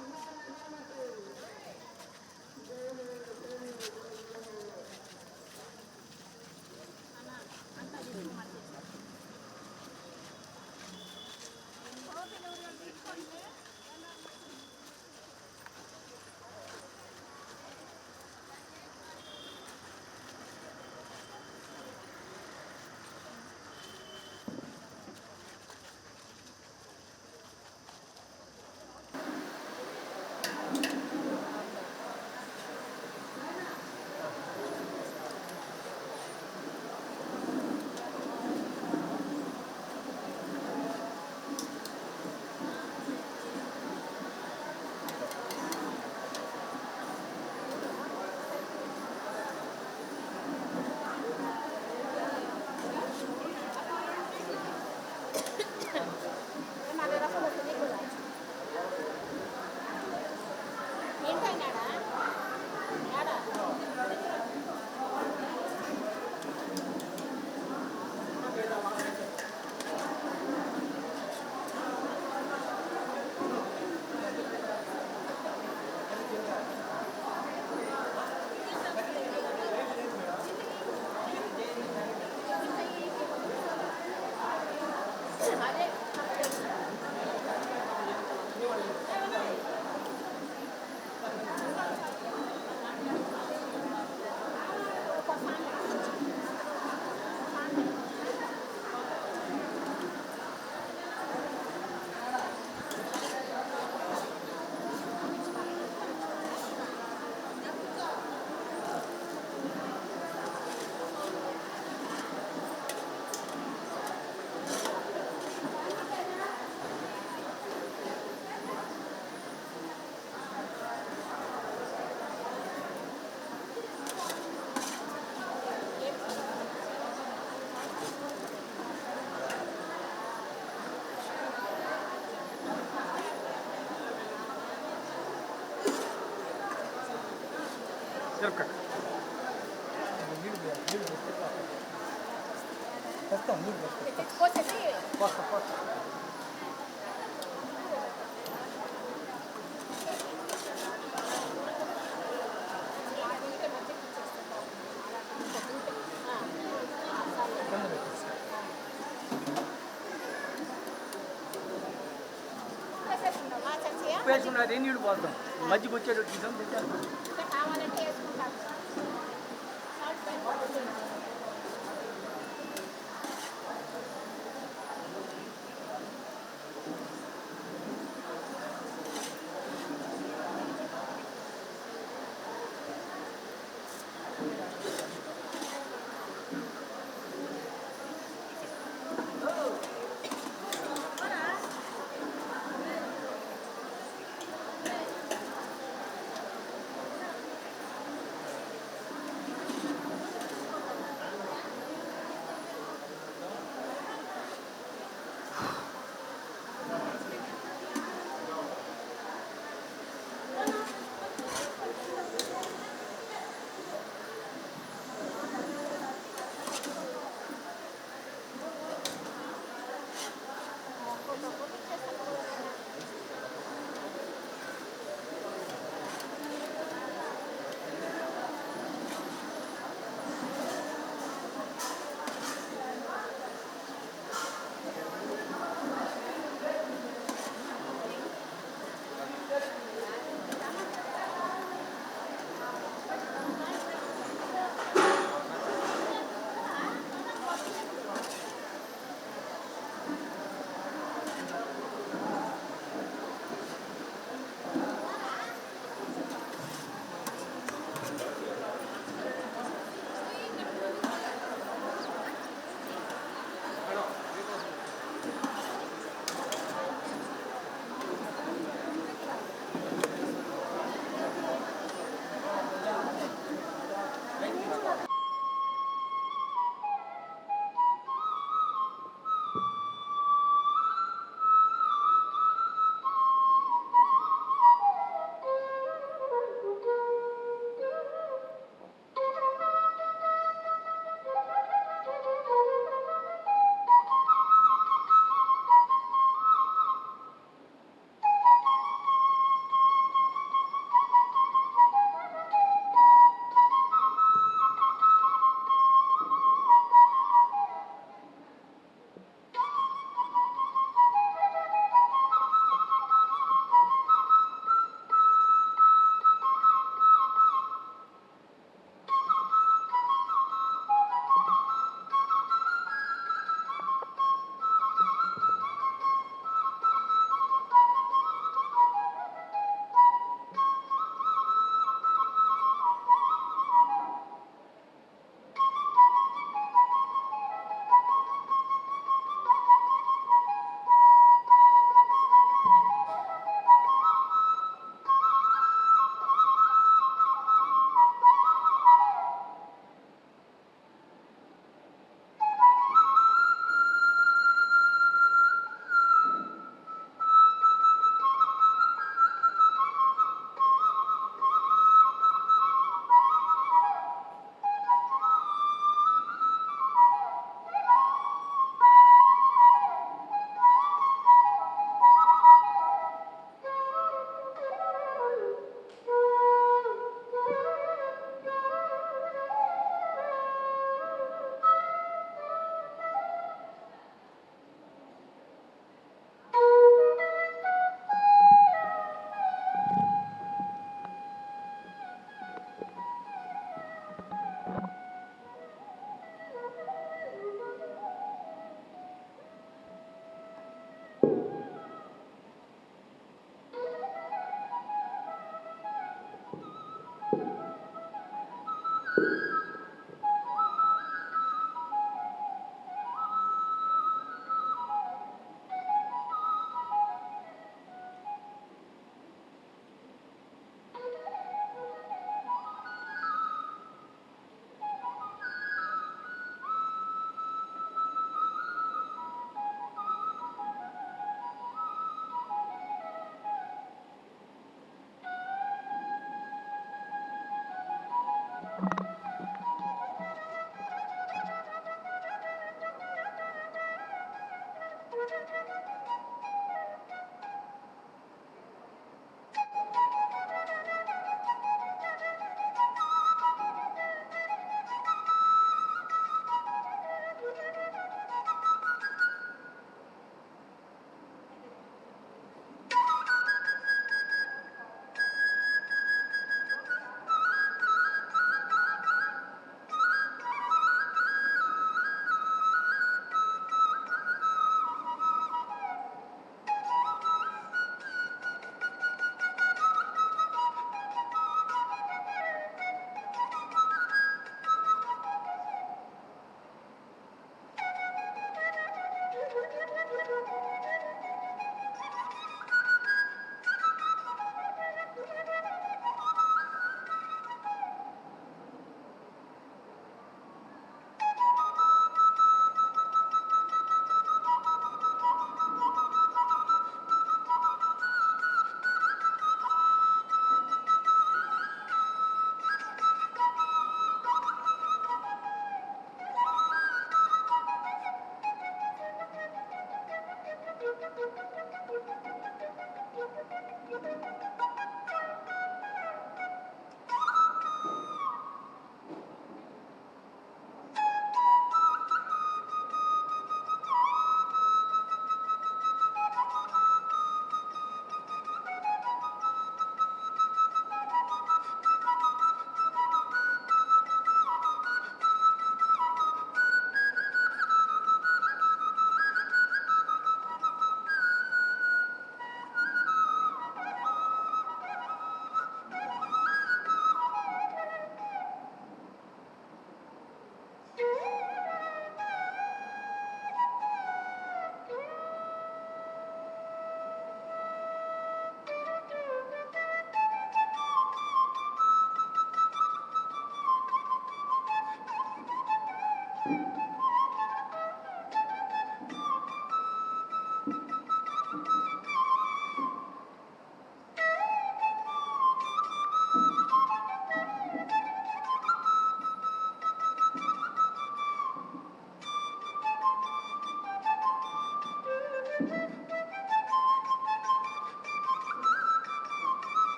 వేసుకున్నది నీళ్ళు పోతాం మజ్జిగ వచ్చేటట్టు తీసాం తింటాను.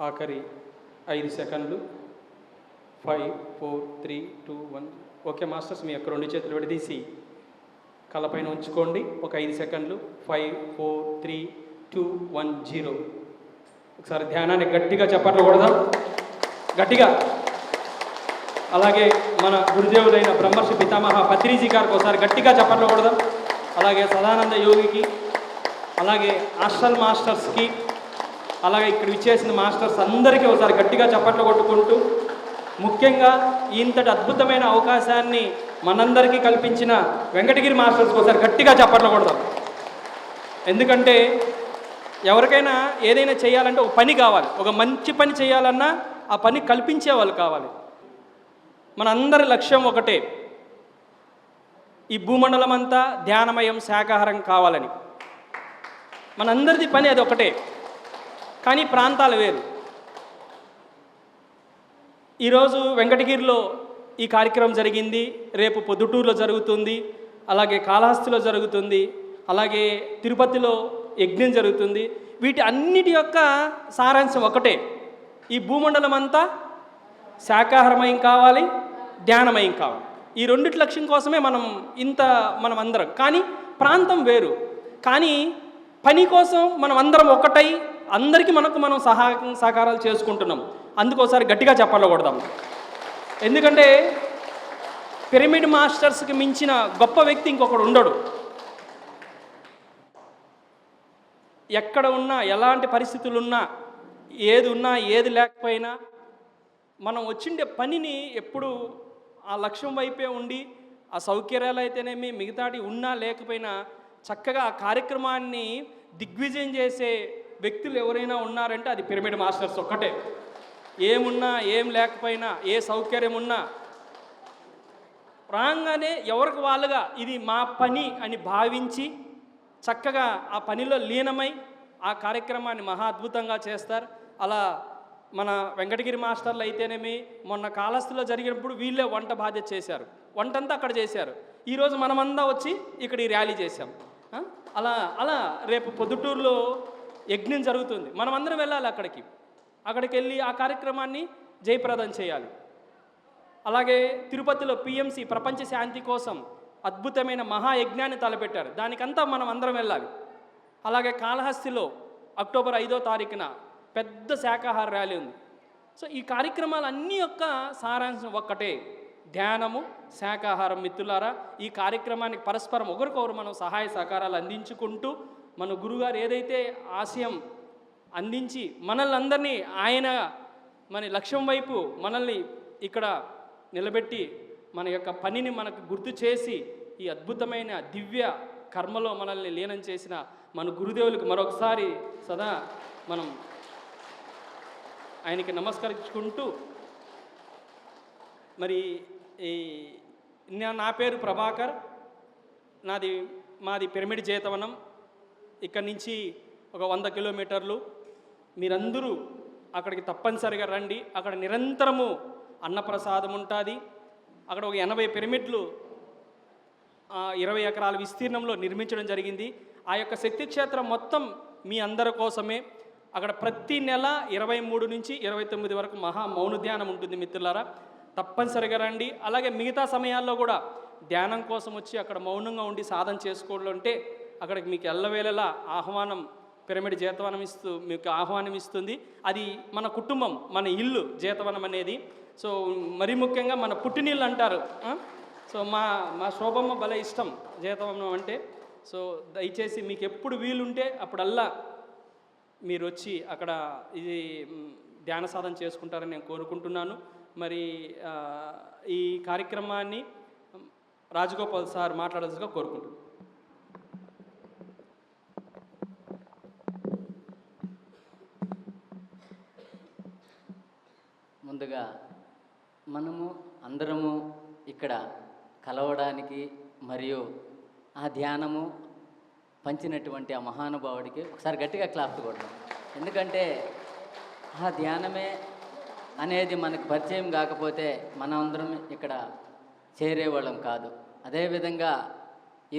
ఆఖరి 5 సెకండ్లు. 5 4 3 2 1. ఓకే మాస్టర్స్, మీ యొక్క 2 చేతులు విడదీసి కళ్ళపైన ఉంచుకోండి. ఒక 5 సెకండ్లు. 5 4 3 2 1 0. ఒకసారి ధ్యానాన్ని గట్టిగా చప్పట్లు కొడదాం, గట్టిగా. అలాగే మన గురుదేవులైన బ్రహ్మర్షి పితామహ పత్రిజీ గారికి ఒకసారి గట్టిగా చప్పట్లు కొడదాం. అలాగే సదానంద యోగికి, అలాగే హాస్టల్ మాస్టర్స్కి, అలాగే ఇక్కడ విచ్చేసిన మాస్టర్స్ అందరికీ ఒకసారి గట్టిగా చప్పట్లు కొట్టుకుంటూ, ముఖ్యంగా ఇంతటి అద్భుతమైన అవకాశాన్ని మనందరికీ కల్పించిన వెంకటగిరి మాస్టర్స్కి ఒకసారి గట్టిగా చప్పట్లు కొడదాం. ఎందుకంటే ఎవరికైనా ఏదైనా చేయాలంటే ఒక పని కావాలి, ఒక మంచి పని చేయాలన్నా ఆ పని కల్పించే వాళ్ళు కావాలి. మనందరి లక్ష్యం ఒకటే, ఈ భూమండలం అంతా ధ్యానమయం శాకాహారం కావాలని. మనందరిది పని అది ఒకటే, కానీ ప్రాంతాలు వేరు. ఈరోజు వెంకటగిరిలో ఈ కార్యక్రమం జరిగింది, రేపు పొద్దుటూరులో జరుగుతుంది, అలాగే కాళహస్తిలో జరుగుతుంది, అలాగే తిరుపతిలో యజ్ఞం జరుగుతుంది. వీటి అన్నిటి యొక్క సారాంశం ఒకటే, ఈ భూమండలం అంతా శాకాహారమయం కావాలి, ధ్యానమయం కావాలి. ఈ రెండిటి లక్ష్యం కోసమే మనం అందరం, కానీ ప్రాంతం వేరు. కానీ పని కోసం మనం అందరం ఒకటై అందరికీ మనం సహకారాలు చేసుకుంటున్నాం. అందుకోసారి గట్టిగా చెప్పాలి కొడదాం. ఎందుకంటే పిరమిడ్ మాస్టర్స్కి మించిన గొప్ప వ్యక్తి ఇంకొకడు ఉండడు. ఎక్కడ ఉన్నా, ఎలాంటి పరిస్థితులు ఉన్నా, ఏది ఉన్నా ఏది లేకపోయినా మనం వచ్చిండే పనిని ఎప్పుడు ఆ లక్ష్యం వైపే ఉండి, ఆ సౌకర్యాలు అయితేనేమి మిగతాటి ఉన్నా లేకపోయినా చక్కగా ఆ కార్యక్రమాన్ని దిగ్విజయం చేసే వ్యక్తులు ఎవరైనా ఉన్నారంటే అది పిరమిడ్ మాస్టర్స్ ఒక్కటే. ఏమున్నా ఏం లేకపోయినా, ఏ సౌకర్యం ఉన్నా రాగానే ఎవరికి వాళ్ళుగా ఇది మా పని అని భావించి చక్కగా ఆ పనిలో లీనమై ఆ కార్యక్రమాన్ని మహా అద్భుతంగా చేస్తారు. అలా మన వెంకటగిరి మాస్టర్లు అయితేనేమి మొన్న కాళహస్తిలో జరిగినప్పుడు వీళ్ళే వంట బాధ్యత చేశారు, వంటంతా అక్కడ చేశారు. ఈరోజు మనమంతా వచ్చి ఇక్కడ ఈ ర్యాలీ చేశాం. అలా రేపు పొద్దుటూరులో యజ్ఞం జరుగుతుంది, మనమందరం వెళ్ళాలి అక్కడికి వెళ్ళి ఆ కార్యక్రమాన్ని జయప్రదం చేయాలి. అలాగే తిరుపతిలో పిఎంసి ప్రపంచ శాంతి కోసం అద్భుతమైన మహాయజ్ఞాన్ని తలపెట్టారు, దానికంతా మనం అందరం వెళ్ళాలి. అలాగే కాళహస్తిలో అక్టోబర్ 5వ తారీఖున పెద్ద శాకాహార ర్యాలీ ఉంది. సో ఈ కార్యక్రమాలన్నీ యొక్క సారాంశం ఒక్కటే, ధ్యానము శాకాహారం. మిత్రులారా, ఈ కార్యక్రమానికి పరస్పరం ఒకరికొకరు మనం సహాయ సహకారాలు అందించుకుంటూ మన గురుగారు ఏదైతే ఆశయం అందించి మనల్ని అందరినీ ఆయన మన లక్ష్యం వైపు మనల్ని ఇక్కడ నిలబెట్టి మన యొక్క పనిని మనకు గుర్తు చేసి ఈ అద్భుతమైన దివ్య కర్మలో మనల్ని లీనం చేసిన మన గురుదేవులకు మరొకసారి సదా మనం ఆయనకి నమస్కరించుకుంటూ, మరి నా పేరు ప్రభాకర్, మాది పిరమిడ్ జేతవనం. ఇక్కడి నుంచి ఒక 100 కిలోమీటర్లు. మీరందరూ అక్కడికి తప్పనిసరిగా రండి. అక్కడ నిరంతరము అన్నప్రసాదం ఉంటుంది. అక్కడ ఒక 80 పిరమిడ్లు 20 ఎకరాల విస్తీర్ణంలో నిర్మించడం జరిగింది. ఆ యొక్క శక్తి క్షేత్రం మొత్తం మీ అందరి కోసమే. అక్కడ ప్రతి నెల 23 నుంచి 29 వరకు మహా మౌన ధ్యానం ఉంటుంది. మిత్రులారా, తప్పనిసరిగా రండి. అలాగే మిగతా సమయాల్లో కూడా ధ్యానం కోసం వచ్చి అక్కడ మౌనంగా ఉండి సాధన చేసుకోవాలంటే అక్కడికి మీకు ఎల్లవేళలా ఆహ్వానం పిరమిడ్ జేతవనం మీకు ఆహ్వానం ఇస్తుంది. అది మన కుటుంబం, మన ఇల్లు జేతవనం అనేది. సో మరీ ముఖ్యంగా మన పుట్టినిల్లు అంటారు. సో మా శోభమ్మ భలే ఇష్టం జేతవనం అంటే. సో దయచేసి మీకు ఎప్పుడు వీలుంటే అప్పుడల్లా మీరు వచ్చి అక్కడ ఇది ధ్యాన సాధన చేసుకుంటారని నేను కోరుకుంటున్నాను. మరి ఈ కార్యక్రమాన్ని రాజగోపాల్ సార్ మాట్లాడాల్సిగా కోరుకుంటున్నాను. ముందుగా మనము అందరము ఇక్కడ కలవడానికి మరియు ఆ ధ్యానము పంచినటువంటి ఆ మహానుభావుడికి ఒకసారి గట్టిగా క్లాప్ కొడతాం. ఎందుకంటే ఆ ధ్యానమే అనేది మనకు పరిచయం కాకపోతే మనందరం ఇక్కడ చేరేవాళ్ళం కాదు. అదేవిధంగా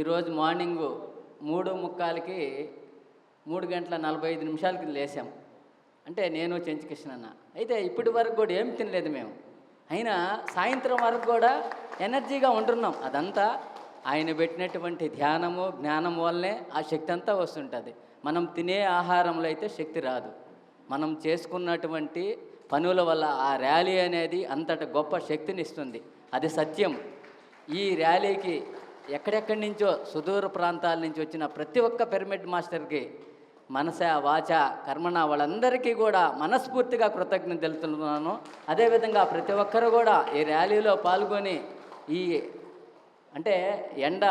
ఈరోజు మార్నింగు 3:45కి 3 గంటల 45 నిమిషాలకి లేసాం. అంటే నేను చెంచు కృష్ణన్న. అయితే ఇప్పటి వరకు కూడా ఏం తినలేదు మేము. అయినా సాయంత్రం వరకు కూడా ఎనర్జీగా ఉంటున్నాం. అదంతా ఆయన పెట్టినటువంటి ధ్యానము జ్ఞానం వల్లనే ఆ శక్తి అంతా వస్తుంటుంది. మనం తినే ఆహారంలో అయితే శక్తి రాదు. మనం చేసుకున్నటువంటి పనుల వల్ల ఆ ర్యాలీ అనేది అంతటి గొప్ప శక్తిని ఇస్తుంది. అది సత్యం. ఈ ర్యాలీకి ఎక్కడెక్కడి నుంచో సుదూర ప్రాంతాల నుంచి వచ్చిన ప్రతి ఒక్క పిరమిడ్ మాస్టర్కి మనస వాచ కర్మణ వాళ్ళందరికీ కూడా మనస్ఫూర్తిగా కృతజ్ఞత తెలుపుతున్నాను. అదేవిధంగా ప్రతి ఒక్కరు కూడా ఈ ర్యాలీలో పాల్గొని అంటే ఎండ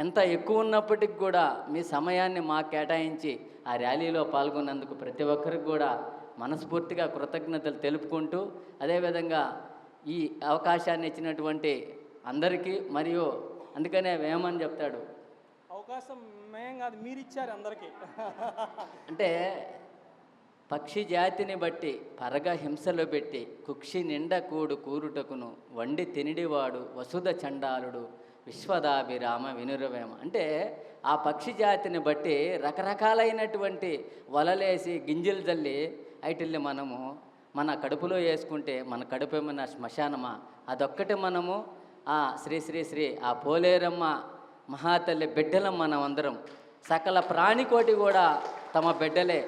ఎంత ఎక్కువ ఉన్నప్పటికి కూడా మీ సమయాన్ని మాకు కేటాయించి ఆ ర్యాలీలో పాల్గొన్నందుకు ప్రతి ఒక్కరికి కూడా మనస్ఫూర్తిగా కృతజ్ఞతలు తెలుపుకుంటూ, అదేవిధంగా ఈ అవకాశాన్ని ఇచ్చినటువంటి అందరికీ, మరియు అందుకనే వేమని చెప్తాడు, అవకాశం మేం కాదు మీరు ఇచ్చారు అందరికీ. అంటే పక్షి జాతిని బట్టి పరగ హింసలు పెట్టి కుక్షి నిండ కూరుటకును వండి తినిడివాడు వసుధ చండాలుడు విశ్వదాభిరామ వినురవేమ. అంటే ఆ పక్షి జాతిని బట్టి రకరకాలైనటువంటి వలలేసి గింజలు జల్లి ఐటిల్ని మనము మన కడుపులో వేసుకుంటే మన కడుపు ఏమన్నా శ్మశానమా? అదొక్కటి మనము శ్రీ శ్రీ శ్రీ ఆ పోలేరమ్మ మహాతల్లి బిడ్డలం మనం అందరం. సకల ప్రాణికోటి కూడా తమ బిడ్డలే.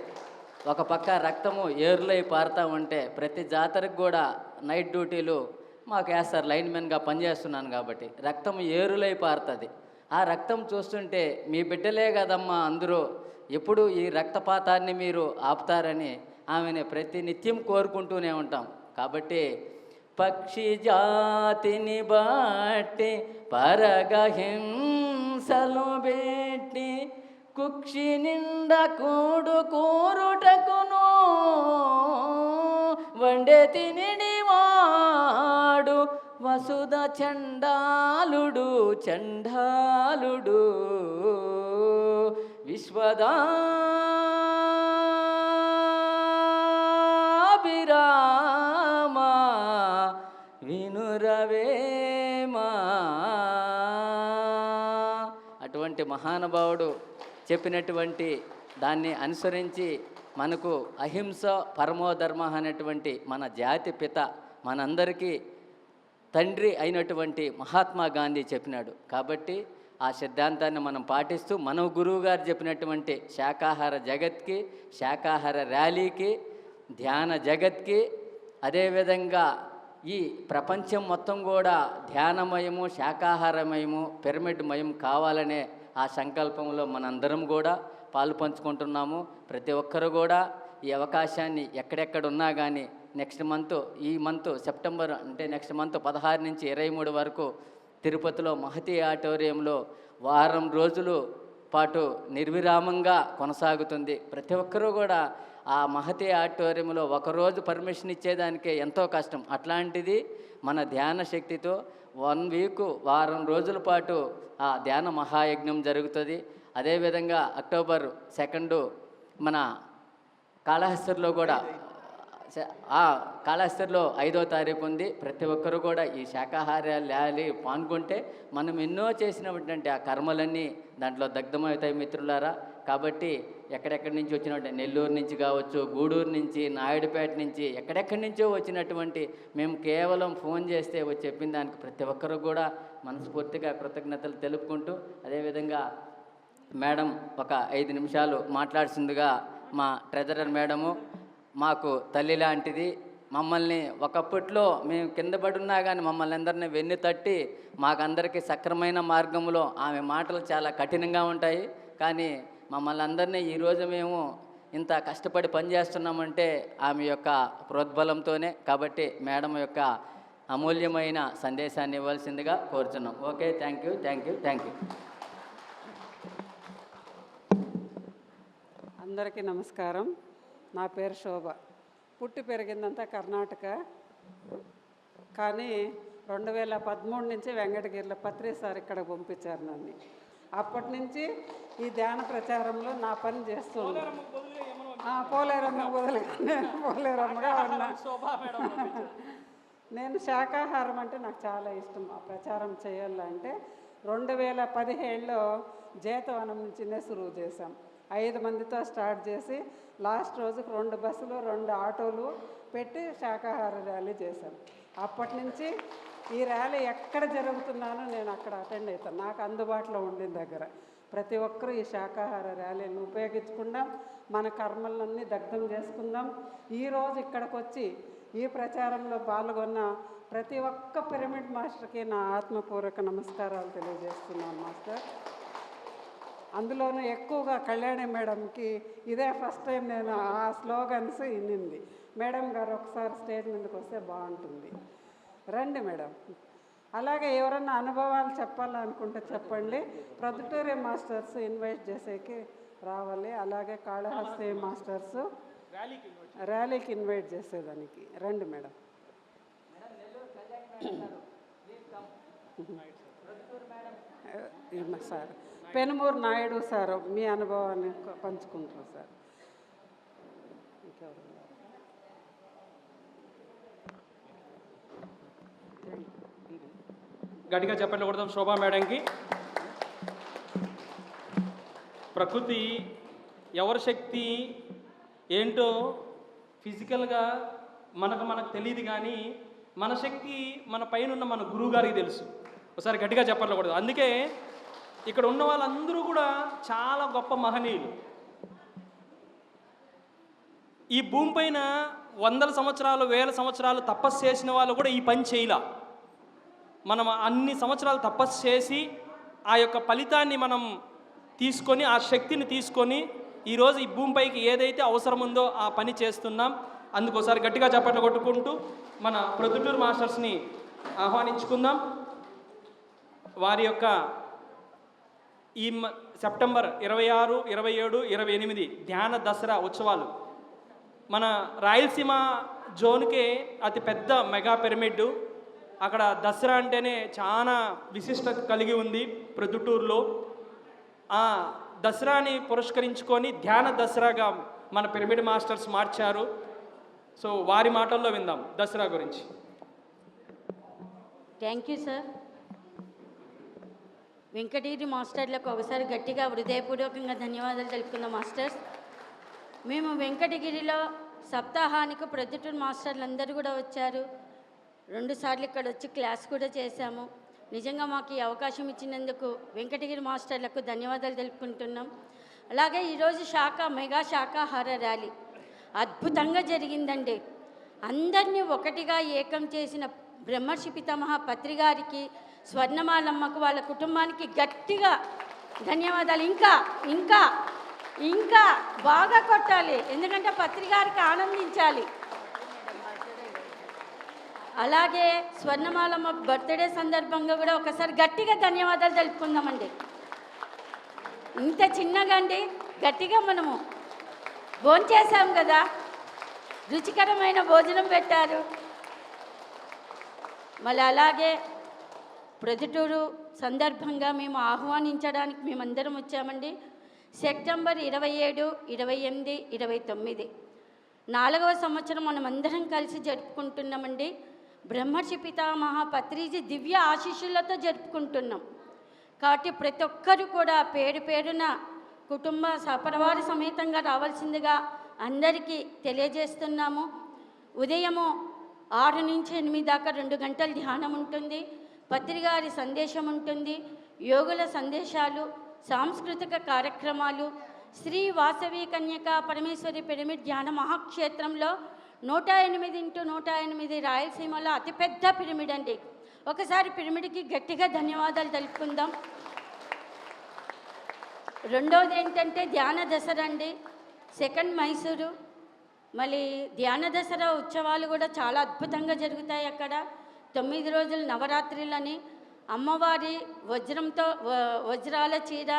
ఒక పక్క రక్తము ఏరులై పారుతూ ఉంటే ప్రతి జాతరకు కూడా నైట్ డ్యూటీలు మాకు వేస్తారు. లైన్మెన్గా పనిచేస్తున్నాను కాబట్టి రక్తం ఏరులై పారుతుంది. ఆ రక్తం చూస్తుంటే మీ బిడ్డలే కదమ్మా అందరూ, ఎప్పుడు ఈ రక్తపాతాన్ని మీరు ఆపుతారని ఆమెను ప్రతి నిత్యం కోరుకుంటూనే ఉంటాం. కాబట్టి పక్షి జాతిని బట్టి పరగహింసలు పెట్టి కుక్షి నిండ కూరుటకును వండే తినిడివాడు వసుధ చండాలుడు విశ్వదాభిరామ వినురవేమా. అటువంటి మహానుభావుడు చెప్పినటువంటి దాన్ని అనుసరించి మనకు అహింస పరమోధర్మ అనేటువంటి మన జాతి పిత మనందరికీ తండ్రి అయినటువంటి మహాత్మా గాంధీ చెప్పినాడు. కాబట్టి ఆ సిద్ధాంతాన్ని మనం పాటిస్తూ మన గురువు గారు చెప్పినటువంటి శాకాహార జగత్కి, శాకాహార ర్యాలీకి, ధ్యాన జగత్కి, అదేవిధంగా ఈ ప్రపంచం మొత్తం కూడా ధ్యానమయము, శాకాహారమయము, పిరమిడ్మయం కావాలనే ఆ సంకల్పంలో మనందరం కూడా పాలు పంచుకుంటున్నాము. ప్రతి ఒక్కరు కూడా ఈ అవకాశాన్ని ఎక్కడెక్కడున్నా కానీ ఈ మంత్ సెప్టెంబర్ అంటే నెక్స్ట్ మంత్ 16 నుంచి 23 వరకు తిరుపతిలో మహతి ఆడిటోరియంలో వారం రోజులు పాటు నిర్విరామంగా కొనసాగుతుంది. ప్రతి ఒక్కరూ కూడా ఆ మహతి ఆడిటోరియంలో ఒకరోజు పర్మిషన్ ఇచ్చేదానికే ఎంతో కష్టం. అట్లాంటిది మన ధ్యాన శక్తితో 1 వీక్ వారం రోజుల పాటు ఆ ధ్యాన మహాయజ్ఞం జరుగుతుంది. అదేవిధంగా అక్టోబర్ 2 మన కాళహస్తిలో కూడా కాళహస్తిలో 5వ తారీఖు ఉంది. ప్రతి ఒక్కరు కూడా ఈ శాకాహార ర్యాలీ పాల్గొంటే మనం ఎన్నో చేసినటువంటి ఆ కర్మలన్నీ దాంట్లో దగ్ధమవుతాయి మిత్రులారా. కాబట్టి ఎక్కడెక్కడి నుంచి వచ్చినట్టు నెల్లూరు నుంచి కావచ్చు, గూడూరు నుంచి, నాయుడుపేట నుంచి, ఎక్కడెక్కడి నుంచో వచ్చినటువంటి మేము కేవలం ఫోన్ చేస్తే వచ్చి చెప్పిన దానికి ప్రతి ఒక్కరు కూడా మనస్ఫూర్తిగా కృతజ్ఞతలు తెలుపుకుంటూ, అదేవిధంగా మేడం ఒక 5 నిమిషాలు మాట్లాడుతుందిగా మా ట్రెజరర్ మేడము మాకు తల్లి లాంటిది. మమ్మల్ని ఒకప్పట్లో మేము కింద పడున్నా కానీ మమ్మల్ని అందరినీ వెన్ను తట్టి మాకందరికీ సక్రమైన మార్గంలో, ఆమె మాటలు చాలా కఠినంగా ఉంటాయి కానీ మమ్మల్ని అందరినీ ఈరోజు మేము ఇంత కష్టపడి పనిచేస్తున్నామంటే ఆమె యొక్క ప్రోద్బలంతోనే. కాబట్టి మేడం యొక్క అమూల్యమైన సందేశాన్ని ఇవ్వాల్సిందిగా కోరుచున్నాం. Okay, thank you. అందరికీ నమస్కారం. నా పేరు శోభ. పుట్టి పెరిగిందంతా కర్ణాటక, కానీ 2013 నుంచి వెంకటగిరిలో పత్రి సార్ ఇక్కడ పంపించారు నన్ను. అప్పటి నుంచి ఈ ధ్యాన ప్రచారంలో నా పని చేస్తుంది. పోలేరమ్మ బదులుగా నేను పోలేరమ్మగా ఉన్నా. నేను శాకాహారం అంటే నాకు చాలా ఇష్టం. ఆ ప్రచారం చేయాలంటే 2017లో జేతవనం నుంచి నెసురు చేశాం. 5 మందితో స్టార్ట్ చేసి లాస్ట్ రోజుకు 2 బస్సులు 2 ఆటోలు పెట్టి శాకాహార ర్యాలీ చేశాం. అప్పటి నుంచి ఈ ర్యాలీ ఎక్కడ జరుగుతున్నానో నేను అక్కడ అటెండ్ అవుతాను. నాకు అందుబాటులో ఉండిన దగ్గర ప్రతి ఒక్కరూ ఈ శాకాహార ర్యాలీని ఉపయోగించుకుందాం, మన కర్మలన్నీ దగ్ధం చేసుకుందాం. ఈరోజు ఇక్కడికి వచ్చి ఈ ప్రచారంలో పాల్గొన్న ప్రతి ఒక్క పిరమిడ్ మాస్టర్కి నా ఆత్మపూర్వక నమస్కారాలు తెలియజేస్తున్నాను మాస్టర్. అందులోనూ ఎక్కువగా కళ్యాణి మేడంకి ఇదే ఫస్ట్ టైం నేను ఆ స్లోగన్స్ వినింది. మేడం గారు ఒకసారి స్టేజ్ మీదకి వస్తే బాగుంటుంది, రండి మేడం. అలాగే ఎవరన్నా అనుభవాలు చెప్పాలనుకుంటే చెప్పండి. ప్రొద్దుటూరి మాస్టర్స్ ఇన్వైట్ చేసేకి రావాలి. అలాగే కాళహస్తి మాస్టర్స్ ర్యాలీకి ఇన్వైట్ చేసేదానికి రండి madam. Sir Penumuru Naidu sir మీ అనుభవాన్ని పంచుకుంటారు సార్. ఇంకెవరు గట్టిగా చెప్పండి కొడదాం శోభా మేడంకి. ప్రకృతి ఎవరి శక్తి ఏంటో ఫిజికల్గా మనకు తెలియదు, కానీ మన శక్తి మన పైన ఉన్న మన గురువు గారికి తెలుసు. ఒకసారి గట్టిగా చెప్పకూడదు. అందుకే ఇక్కడ ఉన్న వాళ్ళందరూ కూడా చాలా గొప్ప మహనీయులు. ఈ భూమి పైన 100 సంవత్సరాలు 1000 సంవత్సరాలు తపస్సు చేసిన వాళ్ళు కూడా ఈ పని చేయలా. మనం అన్ని సంవత్సరాలు తపస్సు చేసి ఆ యొక్క ఫలితాన్ని మనం తీసుకొని, ఆ శక్తిని తీసుకొని ఈరోజు ఈ భూమిపైకి ఏదైతే అవసరం ఉందో ఆ పని చేస్తున్నాం. అందుకోసారి గట్టిగా చప్పట్లు కొట్టుకుంటూ మన ప్రొద్దుటూరు మాస్టర్స్ని ఆహ్వానించుకుందాం. వారి యొక్క ఈ సెప్టెంబర్ 26, 27, 28 ధ్యాన దసరా ఉత్సవాలు మన రాయలసీమ జోన్కే అతి పెద్ద మెగా పిరమిడ్. అక్కడ దసరా అంటేనే చాలా విశిష్టత కలిగి ఉంది ప్రొద్దుటూరులో. ఆ దసరాని పురస్కరించుకొని ధ్యాన దసరాగా మన పిరమిడ్ మాస్టర్స్ మార్చారు. సో వారి మాటల్లో విందాం దసరా గురించి. Thank you sir. వెంకటగిరి మాస్టర్లకు ఒకసారి గట్టిగా హృదయపూర్వకంగా ధన్యవాదాలు తెలుపుకుందాం మాస్టర్స్. మేము వెంకటగిరిలో సప్తాహానికి ప్రొద్దుటూరు మాస్టర్లు అందరూ కూడా వచ్చారు. 2 సార్లు ఇక్కడ వచ్చి క్లాస్ కూడా చేశాము. నిజంగా మాకు ఈ అవకాశం ఇచ్చినందుకు వెంకటగిరి మాస్టర్లకు ధన్యవాదాలు తెలుపుకుంటున్నాం. అలాగే ఈరోజు మెగా శాకాహార ర్యాలీ అద్భుతంగా జరిగిందండి. అందరినీ ఒకటిగా ఏకం చేసిన బ్రహ్మర్షి పితామహ పత్రి గారికి, స్వర్ణమాలమ్మకు, వాళ్ళ కుటుంబానికి గట్టిగా ధన్యవాదాలు. ఇంకా ఇంకా ఇంకా బాగా కొట్టాలి, ఎందుకంటే పత్రి గారికి ఆనందించాలి. అలాగే స్వర్ణమాలమ్మ బర్త్డే సందర్భంగా కూడా ఒకసారి గట్టిగా ధన్యవాదాలు తెలుపుకుందామండి. ఇంత చిన్నగా అండి గట్టిగా మనము భోంచేసాం కదా, రుచికరమైన భోజనం పెట్టారు. మళ్ళీ అలాగే ప్రొద్దుటూరు సందర్భంగా మేము ఆహ్వానించడానికి మేమందరం వచ్చామండి. సెప్టెంబర్ 27, 28, 29 4వ సంవత్సరం మనం అందరం కలిసి జరుపుకుంటున్నామండి. బ్రహ్మర్షి పితామహ పత్రిజీ దివ్య ఆశీస్సులతో జరుపుకుంటున్నాం. కాబట్టి ప్రతి ఒక్కరు కూడా పేరు పేరున కుటుంబ సపరివార సమేతంగా రావాల్సిందిగా అందరికీ తెలియజేస్తున్నాము. ఉదయము 6 నుంచి 8 దాకా 2 గంటల ధ్యానం ఉంటుంది. పత్రిగారి సందేశం ఉంటుంది, యోగుల సందేశాలు, సాంస్కృతిక కార్యక్రమాలు. శ్రీ వాసవి కన్యక పరమేశ్వరి పిరమిడ్ ధ్యాన మహాక్షేత్రంలో 108x108 రాయలసీమలో అతిపెద్ద పిరమిడ్ అండి. ఒకసారి పిరమిడ్కి గట్టిగా ధన్యవాదాలు తెలుపుకుందాం. రెండవది ఏంటంటే ధ్యాన దసరా అండి. సెకండ్ మైసూరు. మళ్ళీ ధ్యాన దసరా ఉత్సవాలు కూడా చాలా అద్భుతంగా జరుగుతాయి అక్కడ. 9 రోజులు నవరాత్రులని అమ్మవారి వజ్రాల చీర,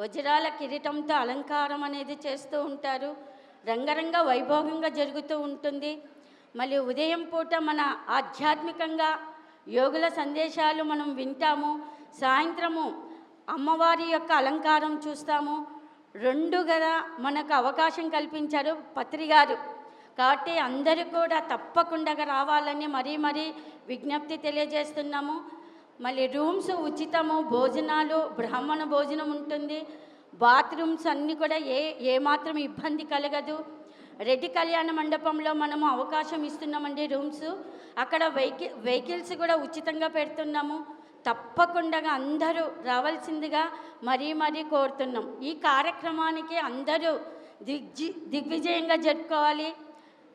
వజ్రాల కిరీటంతో అలంకారం అనేది చేస్తూ ఉంటారు. రంగరంగ వైభోగంగా జరుగుతూ ఉంటుంది. మళ్ళీ ఉదయం పూట మన ఆధ్యాత్మికంగా యోగుల సందేశాలు మనం వింటాము. సాయంత్రము అమ్మవారి యొక్క అలంకారం చూస్తాము. 2 కదా మనకు అవకాశం కల్పించారు పత్రి గారు. కాబట్టి అందరూ కూడా తప్పకుండా రావాలని మరీ విజ్ఞప్తి తెలియజేస్తున్నాము. మళ్ళీ రూమ్స్ ఉచితము, భోజనాలు బ్రాహ్మణ భోజనం ఉంటుంది. బాత్రూమ్స్ అన్నీ కూడా ఏమాత్రం ఇబ్బంది కలగదు. రెడ్డి కళ్యాణ మండపంలో మనము అవకాశం ఇస్తున్నామండి రూమ్స్. అక్కడ వెహికల్స్ కూడా ఉచితంగా పెడుతున్నాము. తప్పకుండా అందరూ రావాల్సిందిగా మరీ కోరుతున్నాం. ఈ కార్యక్రమానికి అందరూ దిగ్విజయంగా జరుపుకోవాలి.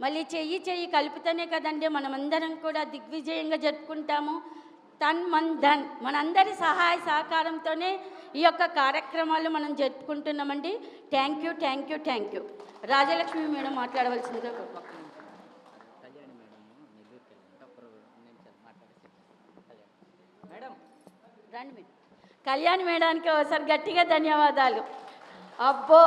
మళ్ళీ చెయ్యి కలిపితేనే కదండి మనమందరం కూడా దిగ్విజయంగా జరుపుకుంటాము. తన్ మన్ ధన్ మనందరి సహాయ సహకారంతోనే ఈ యొక్క కార్యక్రమాలు మనం జరుపుకుంటున్నామండి. Thank you. రాజలక్ష్మి మేడం మాట్లాడవలసిందిగా కోరుకుంటున్నాను. రండి కళ్యాణ్ మేడానికి ఒకసారి గట్టిగా ధన్యవాదాలు. అబ్బో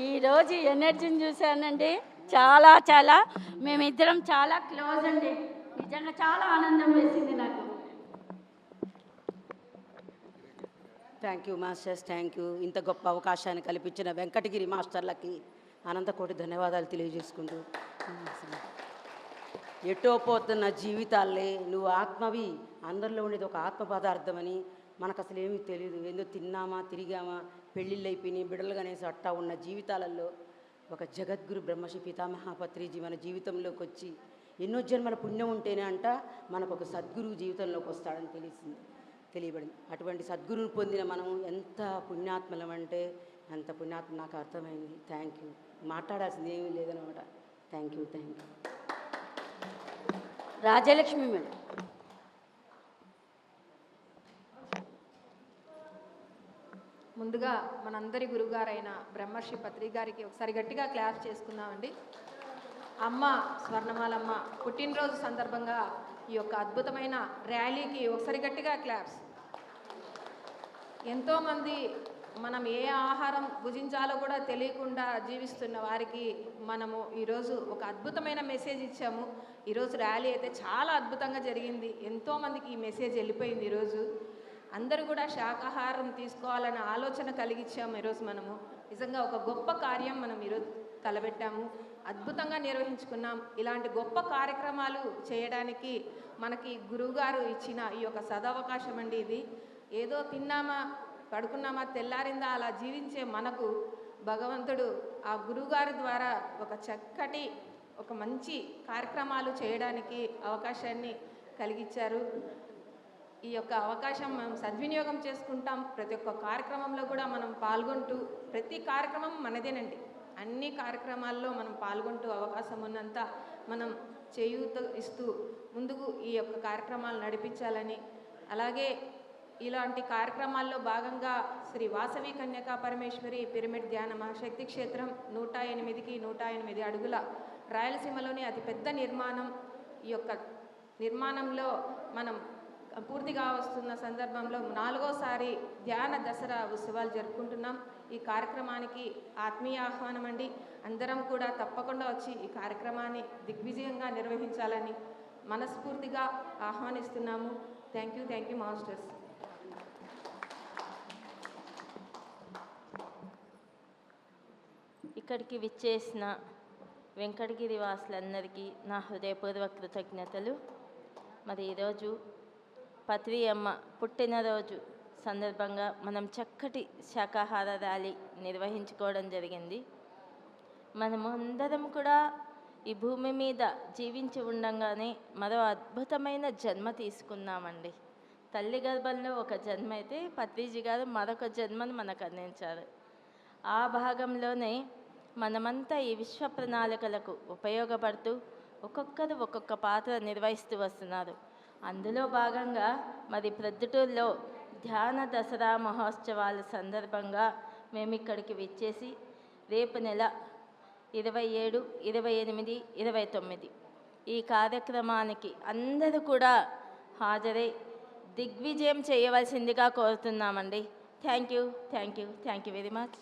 ఈరోజు ఎనర్జీని చూశానండి. చాలా మేమిద్దరం చాలా క్లోజ్ అండి. నిజంగా చాలా ఆనందం వేసింది నాకు. Thank you masters, thank you. ఇంత గొప్ప అవకాశాన్ని కల్పించిన వెంకటగిరి మాస్టర్లకి అనంతకోటి ధన్యవాదాలు తెలియజేసుకుంటూ, ఎటో పోతున్న జీవితాలే నువ్వు ఆత్మవి, అందరిలో ఉండేది ఒక ఆత్మ పదార్థమని మనకు అసలు ఏమీ తెలియదు. ఏందో తిన్నామా తిరిగామా పెళ్ళిళ్ళు అయిపోయినాయి బిడ్డలు అనేసి అట్టా ఉన్న జీవితాలలో ఒక జగద్గురు బ్రహ్మశ్రీ పితామహ పత్రిజీ మన జీవితంలోకి వచ్చి ఎన్నో జన్మల పుణ్యం ఉంటేనే అంట మనకు ఒక సద్గురువు జీవితంలోకి వస్తాడని తెలియబడింది. అటువంటి సద్గురువుని పొందిన మనం ఎంత పుణ్యాత్మలం అంటే అంత పుణ్యాత్మ నాకు అర్థమైంది. Thank you. మాట్లాడాల్సింది ఏమీ లేదనమాట. Thank you. రాజలక్ష్మి మేడం. ముందుగా మనందరి గురుగారైన బ్రహ్మర్షి పత్రి గారికి ఒకసారి గట్టిగా క్లాస్ చేసుకుందామండి. అమ్మ స్వర్ణమాలమ్మ పుట్టినరోజు సందర్భంగా ఈ యొక్క అద్భుతమైన ర్యాలీకి ఒకసారి గట్టిగా క్లాప్స్. ఎంతోమంది మనం ఏ ఆహారం భుజించాలో కూడా తెలియకుండా జీవిస్తున్న వారికి మనము ఈరోజు ఒక అద్భుతమైన మెసేజ్ ఇచ్చాము. ఈరోజు ర్యాలీ అయితే చాలా అద్భుతంగా జరిగింది. ఎంతోమందికి ఈ మెసేజ్ వెళ్ళిపోయింది. ఈరోజు అందరూ కూడా శాకాహారం తీసుకోవాలనే ఆలోచన కలిగించాము. ఈరోజు మనము నిజంగా ఒక గొప్ప కార్యం మనం ఈరోజు తలబెట్టాము, అద్భుతంగా నిర్వహించుకున్నాం. ఇలాంటి గొప్ప కార్యక్రమాలు చేయడానికి మనకి గురువుగారు ఇచ్చిన ఈ యొక్క సదవకాశం అండి. ఇది ఏదో తిన్నామా పడుకున్నామా తెల్లారిందా అలా జీవించే మనకు భగవంతుడు ఆ గురువుగారి ద్వారా ఒక చక్కటి ఒక మంచి కార్యక్రమాలు చేయడానికి అవకాశాన్ని కలిగించారు. ఈ యొక్క అవకాశం మనం సద్వినియోగం చేసుకుంటాం. ప్రతి ఒక్క కార్యక్రమంలో కూడా మనం పాల్గొంటూ, ప్రతి కార్యక్రమం మనదేనండి. అన్ని కార్యక్రమాల్లో మనం పాల్గొంటూ అవకాశం ఉన్నంత మనం చేయూత ఇస్తూ ముందుకు ఈ యొక్క కార్యక్రమాలు నడిపించాలని, అలాగే ఇలాంటి కార్యక్రమాల్లో భాగంగా శ్రీ వాసవి కన్యకా పరమేశ్వరి పిరమిడ్ ధ్యాన మహాశక్తి క్షేత్రం 108కి 108 అడుగుల రాయలసీమలోని అతిపెద్ద నిర్మాణం. ఈ యొక్క నిర్మాణంలో మనం పూర్తిగా వస్తున్న సందర్భంలో 4వసారి ధ్యాన దసరా ఉత్సవాలు జరుపుకుంటున్నాం. ఈ కార్యక్రమానికి ఆత్మీయ ఆహ్వానం అండి. అందరం కూడా తప్పకుండా వచ్చి ఈ కార్యక్రమాన్ని దిగ్విజయంగా నిర్వహించాలని మనస్ఫూర్తిగా ఆహ్వానిస్తున్నాము. Thank you masters. ఇక్కడికి విచ్చేసిన వెంకటగిరి వాసులందరికీ నా హృదయపూర్వక కృతజ్ఞతలు. మరి ఈరోజు పత్రి అమ్మ పుట్టినరోజు సందర్భంగా మనం చక్కటి శాకాహార ర్యాలీ నిర్వహించుకోవడం జరిగింది. మనము అందరం కూడా ఈ భూమి మీద జీవించి ఉండంగానే మరో అద్భుతమైన జన్మ తీసుకున్నామండి. తల్లి గర్భంలో ఒక జన్మ అయితే పత్రిజీ గారు మరొక జన్మను మనకు అందించారు. ఆ భాగంలోనే మనమంతా ఈ విశ్వ ప్రణాళికలకు ఉపయోగపడుతూ ఒక్కొక్కరు ఒక్కొక్క పాత్ర నిర్వహిస్తూ వస్తున్నారు. అందులో భాగంగా మరి ప్రొద్దుటూరులో ధ్యాన దసరా మహోత్సవాల సందర్భంగా మేము ఇక్కడికి విచ్చేసి రేపు నెల 27, 28, 29 ఈ కార్యక్రమానికి అందరూ కూడా హాజరై దిగ్విజయం చేయవలసిందిగా కోరుతున్నామండి. Thank you very much.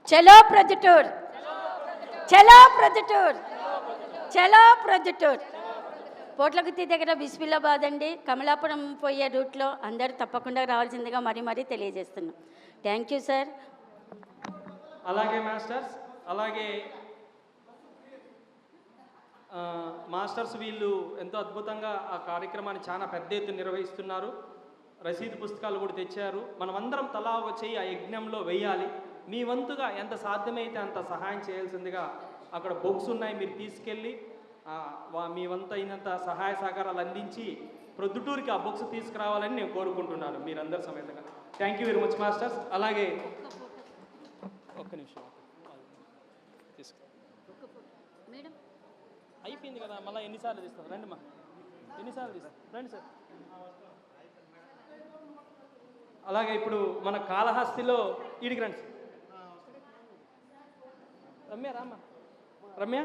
చలో ప్రొద్దుటూర్, చలో ప్రొద్దుటూర్, చలో ప్రొద్దుటూర్. పోట్లగుత్తి దగ్గర బిస్మిల్లాబాద్ అండి, కమలాపురం పోయే రూట్లో అందరూ తప్పకుండా రావాల్సిందిగా మరీ తెలియజేస్తున్నాం. Thank you sir. అలాగే మాస్టర్స్, అలాగే మాస్టర్స్ వీళ్ళు ఎంతో అద్భుతంగా ఆ కార్యక్రమాన్ని చాలా పెద్ద ఎత్తున నిర్వహిస్తున్నారు. రసీదు పుస్తకాలు కూడా తెచ్చారు. మనమందరం తలా ఒక చెయ్యి ఆ యజ్ఞంలో వెయ్యాలి. మీ వంతుగా ఎంత సాధ్యమైతే అంత సహాయం చేయాల్సిందిగా అక్కడ బొక్స్ ఉన్నాయి, మీరు తీసుకెళ్ళి మీ వంతు అయినంత సహాయ సహకారాలు అందించి ప్రొద్దుటూరికి ఆ బుక్స్ తీసుకురావాలని నేను కోరుకుంటున్నాను మీరందరి సమేతంగా. Thank you very much masters. అలాగే ఒక్క నిమిషం మేడం అయిపోయింది కదా, మళ్ళీ ఎన్నిసార్లు తీస్తాం? రండి మా, ఎన్నిసార్లు తీస్తాం? రండి సార్. అలాగే ఇప్పుడు మన కాళహస్తిలో ఈడికి రండి సార్. రమ్య రామ్మా, రమ్య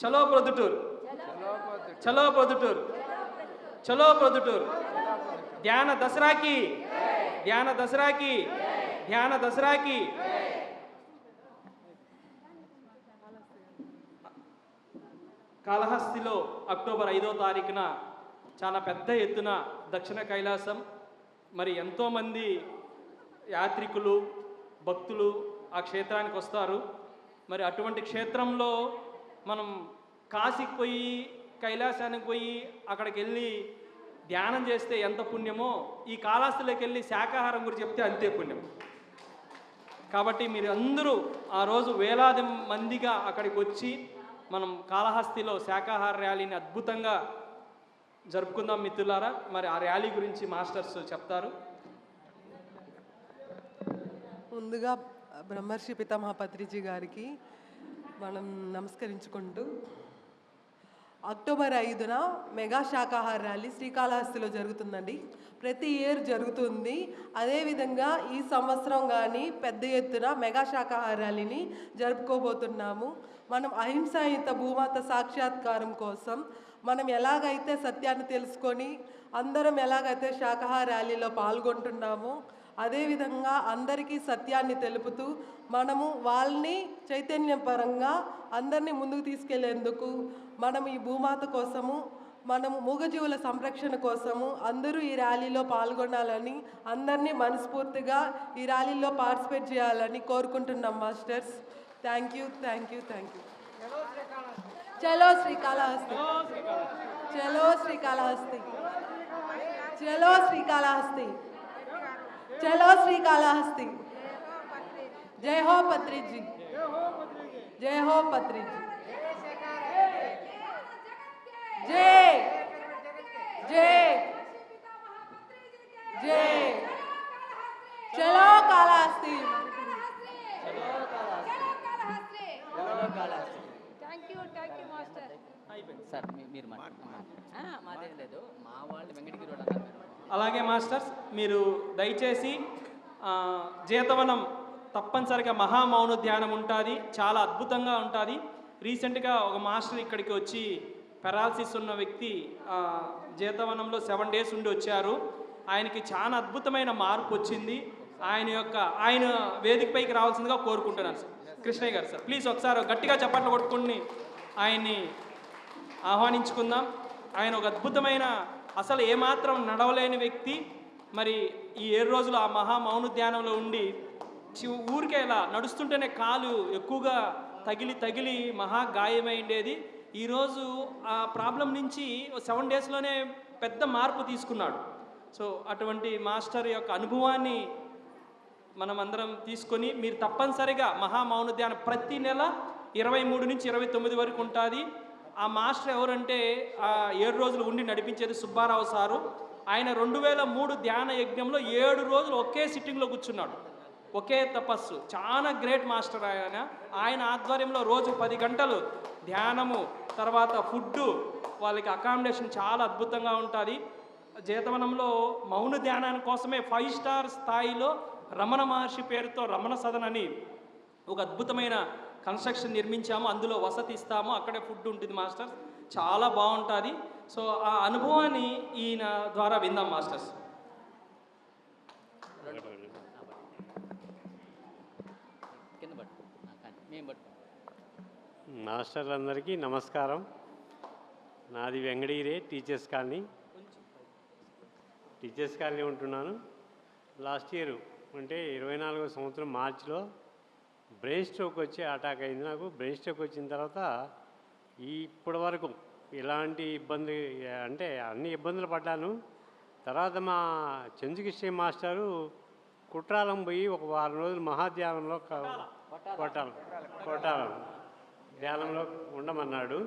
చలో ప్రొద్దుటూరు, చలో ప్రొద్దుటూరు, చలో ప్రొద్దుటూరు. ధ్యాన దసరాకి, ధ్యాన దసరాకి, ధ్యాన దసరాకి. కాళహస్తిలో అక్టోబర్ 5వ తారీఖున చాలా పెద్ద ఎత్తున దక్షిణ కైలాసం, మరి ఎంతోమంది యాత్రికులు భక్తులు ఆ క్షేత్రానికి వస్తారు. మరి అటువంటి క్షేత్రంలో మనం కాశీకి పోయి కైలాసానికి పోయి అక్కడికి వెళ్ళి ధ్యానం చేస్తే ఎంత పుణ్యమో, ఈ కాళహస్తిలోకి వెళ్ళి శాకాహారం గురించి చెప్తే అంతే పుణ్యం. కాబట్టి మీరు అందరూ ఆ రోజు వేలాది మందిగా అక్కడికి వచ్చి మనం కాళహస్తిలో శాకాహార ర్యాలీని అద్భుతంగా జరుపుకుందాం మిత్రులారా. మరి ఆ ర్యాలీ గురించి మాస్టర్స్ చెప్తారు. ముందుగా బ్రహ్మర్షి పితామహ పత్రిజీ గారికి మనం నమస్కరించుకుంటూ, అక్టోబర్ 5న మెగా శాకాహార ర్యాలీ శ్రీకాళహస్తిలో జరుగుతుందండి. ప్రతి ఇయర్ జరుగుతుంది. అదేవిధంగా ఈ సంవత్సరం కానీ పెద్ద ఎత్తున మెగా శాకాహార ర్యాలీని జరుపుకోబోతున్నాము. మనం అహింసాయుత భూమాత సాక్షాత్కారం కోసం మనం ఎలాగైతే సత్యాన్ని తెలుసుకొని అందరం ఎలాగైతే శాకాహార ర్యాలీలో పాల్గొంటున్నామో, అదేవిధంగా అందరికీ సత్యాన్ని తెలుపుతూ మనము వాళ్ళని చైతన్యపరంగా అందరినీ ముందుకు తీసుకెళ్లేందుకు మనం ఈ భూమాత కోసము, మనము మూగజీవుల సంరక్షణ కోసము అందరూ ఈ ర్యాలీలో పాల్గొనాలని, అందరినీ మనస్ఫూర్తిగా ఈ ర్యాలీలో పార్టిసిపేట్ చేయాలని కోరుకుంటున్నాం masters. Thank you, thank you, thank you. చలో శ్రీకాళహస్తి, చలో శ్రీకాళహస్తి, చలో శ్రీకాళహస్తి, చలో శ్రీకాళహస్తి. జై హో పత్రిజీ, జై హో పత్రిజీ, జై జై జై. చలో కాళహస్తి, సార్ మీరు మాదేం లేదు, మా వాళ్ళు వెంకటగిరి వాళ్ళు. అలాగే మాస్టర్స్ మీరు దయచేసి జీతవనం తప్పనిసరిగా మహామౌన ధ్యానం ఉంటుంది, చాలా అద్భుతంగా ఉంటుంది. రీసెంట్గా ఒక మాస్టర్ ఇక్కడికి వచ్చి పెరాలసిస్ ఉన్న వ్యక్తి జీతవనంలో 7 days ఉండి వచ్చారు. ఆయనకి చాలా అద్భుతమైన మార్పు వచ్చింది. ఆయన వేదికపైకి రావాల్సిందిగా కోరుకుంటున్నాను సార్. కృష్ణయ్య గారు సార్, ప్లీజ్ ఒకసారి గట్టిగా చప్పట్లు కొట్టుకుని ఆయన్ని ఆహ్వానించుకుందాం. ఆయన ఒక అద్భుతమైన, అసలు ఏమాత్రం నడవలేని వ్యక్తి. మరి ఈ 7 రోజులు ఆ మహామౌన ధ్యానంలో ఉండి ఊరికే ఇలా నడుస్తుంటేనే కాలు ఎక్కువగా తగిలి మహా గాయమైండేది. ఈరోజు ఆ ప్రాబ్లం నుంచి 7 daysలోనే పెద్ద మార్పు తీసుకున్నాడు. సో అటువంటి మాస్టర్ యొక్క అనుభవాన్ని మనం అందరం తీసుకొని మీరు తప్పనిసరిగా మహామౌన ధ్యానం ప్రతి నెల 23 నుంచి 29 వరకు ఉంటుంది. ఆ మాస్టర్ ఎవరంటే ఆ 7 రోజులు ఉండి నడిపించేది సుబ్బారావు సారు. ఆయన 2003 ధ్యాన యజ్ఞంలో 7 రోజులు ఒకే సిట్టింగ్లో కూర్చున్నాడు, ఒకే తపస్సు. చాలా గ్రేట్ మాస్టర్ ఆయన ఆధ్వర్యంలో రోజు 10 గంటలు ధ్యానము, తర్వాత ఫుడ్డు, వాళ్ళకి అకామిడేషన్ చాలా అద్భుతంగా ఉంటుంది. జీతవనంలో మౌన ధ్యానాని కోసమే 5 star స్థాయిలో రమణ మహర్షి పేరుతో రమణ సదన్ అని ఒక అద్భుతమైన కన్స్ట్రక్షన్ నిర్మించాము. అందులో వసతి ఇస్తాము, అక్కడే ఫుడ్ ఉంటుంది మాస్టర్స్, చాలా బాగుంటుంది. సో ఆ అనుభవాన్ని ఈయన ద్వారా విందాం మాస్టర్స్. మాస్టర్లందరికీ నమస్కారం. నాది వెంకటగిరి టీచర్స్ కాలనీ ఉంటున్నాను. లాస్ట్ ఇయర్ అంటే 24వ సంవత్సరం మార్చిలో బ్రెయిన్ స్ట్రోక్ వచ్చి అటాక్ అయింది నాకు. బ్రెయిన్ స్ట్రోక్ వచ్చిన తర్వాత ఇప్పటి వరకు ఇలాంటి ఇబ్బంది అంటే అన్ని ఇబ్బందులు పడ్డాను. తర్వాత మా చంద్రకృష్ణ మాస్టారు కుట్రాలం పోయి ఒక వారం రోజులు మహాధ్యానంలో కొట్టాలం ధ్యానంలో ఉండమన్నాడు.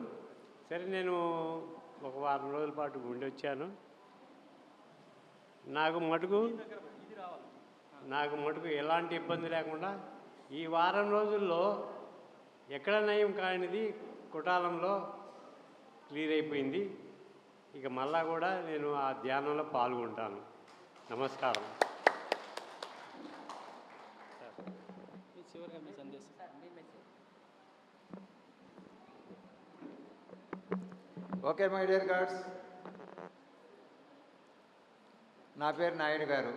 సరే నేను ఒక వారం రోజుల పాటు ఉండి వచ్చాను. నాకు మటుకు ఎలాంటి ఇబ్బంది లేకుండా ఈ వారం రోజుల్లో ఎక్కడ నయం కానిది కుటాలంలో క్లియర్ అయిపోయింది. ఇక మళ్ళా కూడా నేను ఆ ధ్యానంలో పాల్గొంటాను. నమస్కారం. ఓకే మై డియర్ గాడ్స్, నా పేరు నాయుడు గారు,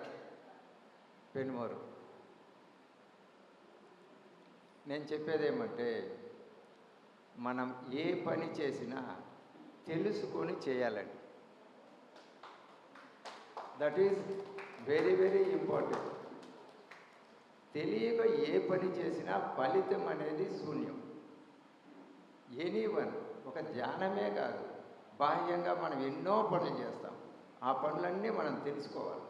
పెనుమూరు. నేను చెప్పేది ఏమంటే, మనం ఏ పని చేసినా తెలుసుకొని చేయాలండి. That is very very important. తెలియక ఏ పని చేసినా ఫలితం అనేది శూన్యం. ఎనీవన్, ఒక ధ్యానమే కాదు, బాహ్యంగా మనం ఎన్నో పనులు చేస్తాం. ఆ పనులన్నీ మనం తెలుసుకోవాలి.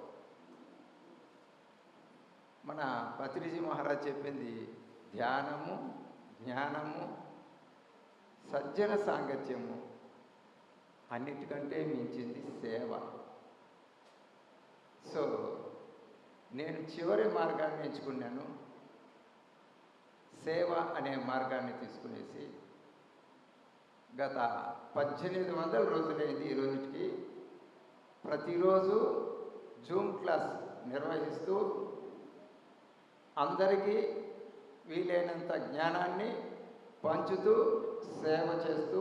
మన పత్రిజీ మహారాజ్ చెప్పింది ధ్యానము, జ్ఞానము, సజ్జన సాంగత్యము, అన్నిటికంటే మించింది సేవ. సో నేను చివరి మార్గాన్ని ఎంచుకున్నాను. సేవ అనే మార్గాన్ని తీసుకునేసి గత 1800 రోజులైంది ఈ రోజుకి ప్రతిరోజు జూమ్ క్లాస్ నిర్వహిస్తూ అందరికీ వీలైనంత జ్ఞానాన్ని పంచుతూ సేవ చేస్తూ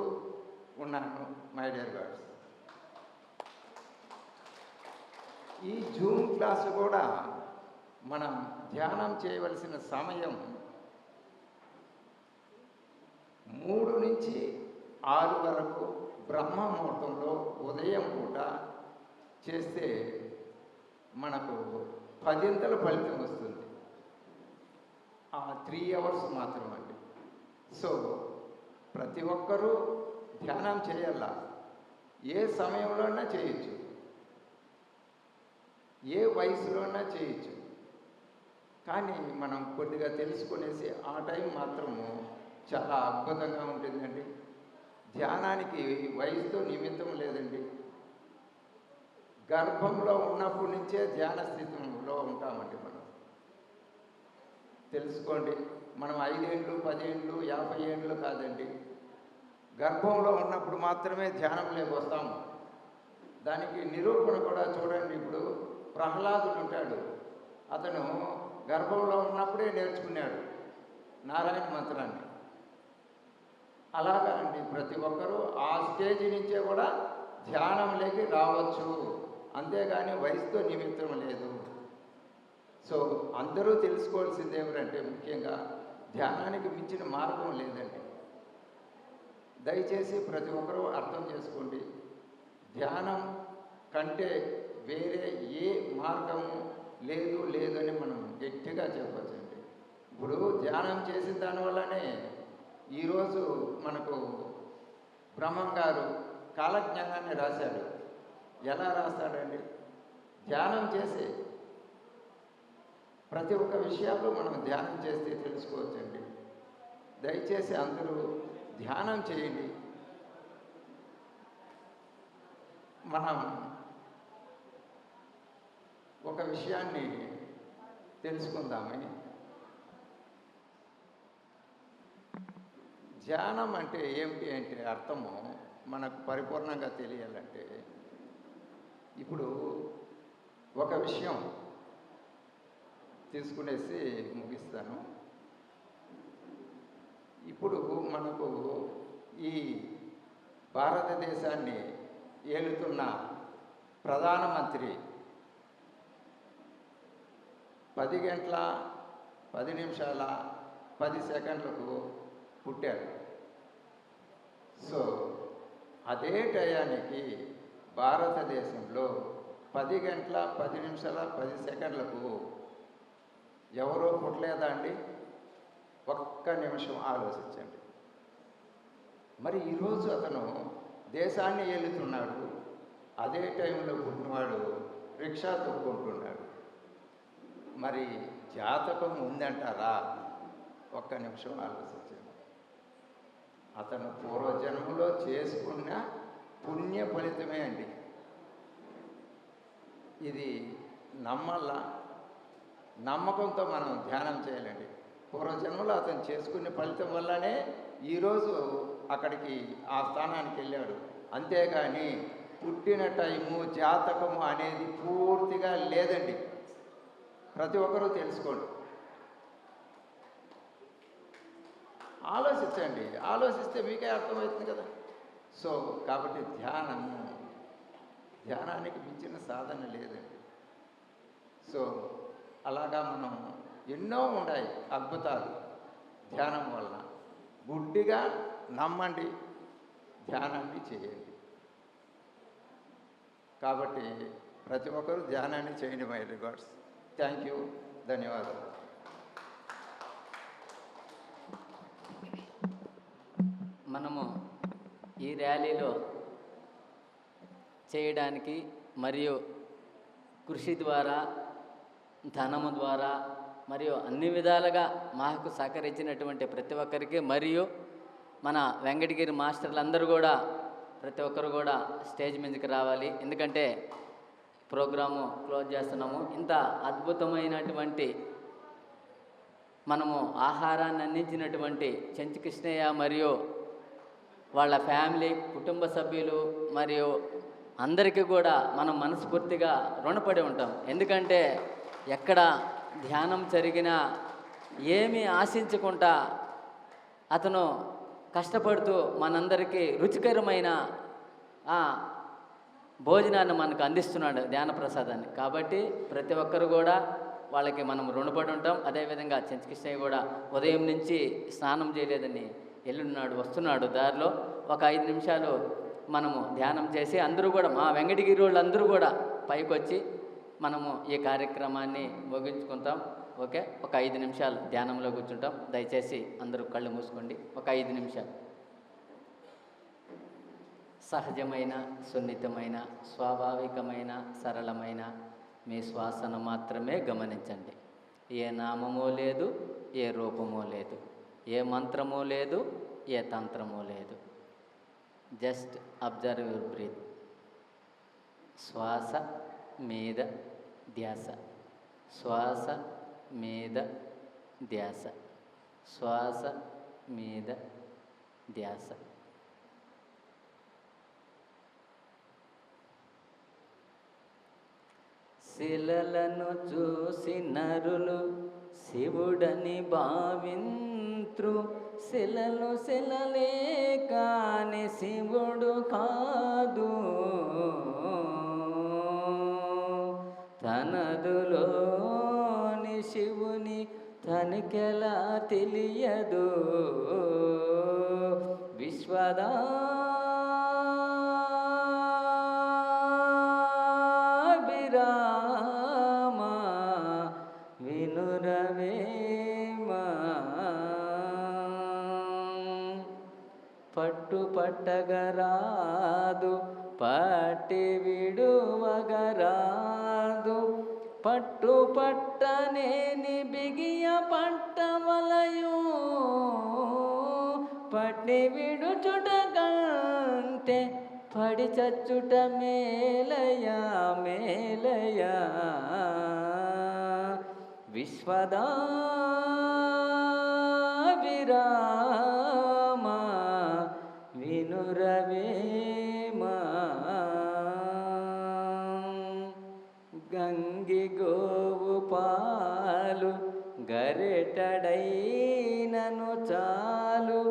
ఉన్నాను మై డియర్ గాడ్స్. ఈ జూమ్ క్లాసు కూడా మనం ధ్యానం చేయవలసిన సమయం 3 నుంచి 6 వరకు బ్రహ్మముహూర్తంలో ఉదయం పూట చేస్తే మనకు 10 ఫలితం వస్తుంది. ఆ 3 అవర్స్ మాత్రం అండి. సో ప్రతి ఒక్కరూ ధ్యానం చేయాల. ఏ సమయంలోనే చేయొచ్చు, ఏ వయసులోనే చేయొచ్చు. కానీ మనం కొద్దిగా తెలుసుకునేసి ఆ టైం మాత్రము చాలా అద్భుతంగా ఉంటుందండి. ధ్యానానికి వయసుతో నిమిత్తం లేదండి. గర్భంలో ఉన్నప్పటి నుంచే ధ్యాన స్థితిలో ఉంటామండి. మనం తెలుసుకోండి, మనం 5 ఏళ్ళు 10 ఏళ్ళు 50 ఏళ్ళు కాదండి. గర్భంలో ఉన్నప్పుడు మాత్రమే ధ్యానంలోకి వస్తాము. దానికి నిరూపణ కూడా చూడండి. ఇప్పుడు ప్రహ్లాదుడు ఉంటాడు, అతను గర్భంలో ఉన్నప్పుడే నేర్చుకున్నాడు నారాయణ మంత్రాన్ని. అలాగా అండి, ప్రతి ఒక్కరూ ఆ స్టేజ్ నుంచే కూడా ధ్యానంలోకి రావచ్చు. అంతేగాని వయసుతో నిమిత్తం లేదు. సో అందరూ తెలుసుకోవాల్సింది ఏమిటంటే, ముఖ్యంగా ధ్యానానికి మించిన మార్గం లేదండి. దయచేసి ప్రతి ఒక్కరూ అర్థం చేసుకోండి. ధ్యానం కంటే వేరే ఏ మార్గము లేదని మనం గట్టిగా చెప్పచ్చండి. ఇప్పుడు ధ్యానం చేసిన దానివల్లనే ఈరోజు మనకు బ్రహ్మం గారు కాలజ్ఞానాన్ని రాశాడు. ఎలా రాస్తాడండి? ధ్యానం చేసి ప్రతి ఒక్క విషయాల్లో మనం ధ్యానం చేస్తే తెలుసుకోవచ్చండి. దయచేసి అందరూ ధ్యానం చేయండి. మనం ఒక విషయాన్ని తెలుసుకుందామని. ధ్యానం అంటే ఏమిటి అంటే అర్థము మనకు పరిపూర్ణంగా తెలియాలంటే, ఇప్పుడు ఒక విషయం తీసుకునేసి ముగిస్తాను. ఇప్పుడు మనకు ఈ భారతదేశాన్ని ఏలుతున్న ప్రధానమంత్రి 10 గంటల 10 నిమిషాల 10 సెకండ్లకు పుట్టాడు. సో అదే టయానికి భారతదేశంలో 10 గంటల 10 నిమిషాల 10 సెకండ్లకు ఎవరో పుట్టలేదా అండి? ఒక్క నిమిషం ఆలోచించండి. మరి ఈరోజు అతను దేశాన్ని ఏలుతున్నాడు, అదే టైంలో పుట్టినవాడు రిక్షా తొక్కుంటున్నాడు. మరి జాతకం ఉందంటారా? ఒక్క నిమిషం ఆలోచించండి. అతను పూర్వజన్మలో చేసుకున్న పుణ్య ఫలితమే అండి ఇది. నమ్మల్లా, నమ్మకంతో మనం ధ్యానం చేయాలండి. పూర్వజన్మలో అతను చేసుకునే ఫలితం వల్లనే ఈరోజు అక్కడికి ఆ స్థానానికి వెళ్ళాడు. అంతేగాని పుట్టిన టైము జాతకము అనేది పూర్తిగా లేదండి. ప్రతి ఒక్కరూ తెలుసుకోండి, ఆలోచించండి. ఆలోచిస్తే మీకే అర్థమవుతుంది కదా. సో కాబట్టి ధ్యానానికి మించిన సాధన లేదండి. సో అలాగా మనం ఎన్నో ఉన్నాయి అద్భుతాలు ధ్యానం వలన. గుడ్డిగా నమ్మండి, ధ్యానాన్ని చేయండి. కాబట్టి ప్రతి ఒక్కరూ ధ్యానాన్ని చేయండి. My regards. థ్యాంక్ యూ, ధన్యవాదాలు. మనము ఈ ర్యాలీలో చేయడానికి మరియు కృషి ద్వారా, ధనము ద్వారా మరియు అన్ని విధాలుగా మాకు సహకరించినటువంటి ప్రతి ఒక్కరికి, మరియు మన వెంకటగిరి మాస్టర్లందరూ కూడా ప్రతి ఒక్కరు కూడా స్టేజ్ మీదకి రావాలి. ఎందుకంటే ప్రోగ్రాము క్లోజ్ చేస్తున్నాము. ఇంత అద్భుతమైనటువంటి మనము ఆహారాన్ని అందించినటువంటి చెంచు కృష్ణయ్య మరియు వాళ్ళ ఫ్యామిలీ, కుటుంబ సభ్యులు మరియు అందరికీ కూడా మనం మనస్ఫూర్తిగా రుణపడి ఉంటాం. ఎందుకంటే ఎక్కడ ధ్యానం జరిగినా ఏమీ ఆశించకుండా అతను కష్టపడుతూ మనందరికీ రుచికరమైన భోజనాన్ని మనకు అందిస్తున్నాడు, ధ్యాన ప్రసాదాన్ని. కాబట్టి ప్రతి ఒక్కరు కూడా వాళ్ళకి మనం రుణపడి ఉంటాం. అదేవిధంగా చెంచు కృష్ణయ్య కూడా ఉదయం నుంచి స్నానం చేయలేదని ఎల్లున్నాడు, వస్తున్నాడు. దారిలో ఒక 5 నిమిషాలు మనము ధ్యానం చేసి అందరూ కూడా, మా వెంకటగిరి వాళ్ళందరూ కూడా పైకి వచ్చి మనము ఈ కార్యక్రమాన్ని ముగించుకుంటాం. ఓకే, ఒక 5 నిమిషాలు ధ్యానంలో కూర్చుంటాం. దయచేసి అందరూ కళ్ళు మూసుకోండి. ఒక 5 నిమిషాలు సహజమైన, సున్నితమైన, స్వాభావికమైన, సరళమైన మీ శ్వాసను మాత్రమే గమనించండి. ఏ నామమో లేదు, ఏ రూపమో లేదు, ఏ మంత్రమో లేదు, ఏ తంత్రమో లేదు. Just observe your breath. శ్వాస మీద ధ్యాస, శ్వాస మీద ధ్యాస, శ్వాస మీద ధ్యాస. శిలలను చూసి నరులు శివుడని భావింత్రు. శిలలు శిలలే కాని శివుడు కాదు. తనదులోని శివుని తనకెలా తెలియదు. విశ్వదా పట్టగరాదు, పట్టి విడువగరాదు. పట్టు పట్టనేని బిగియ పట్టవలయు. పట్టి విడుచుట కంటే పడి చచ్చుట మేలయా, మేలయా. విశ్వదా విరామ వినురవేమా. గంగి గోవు పాలు గరెటడైనను చాలు.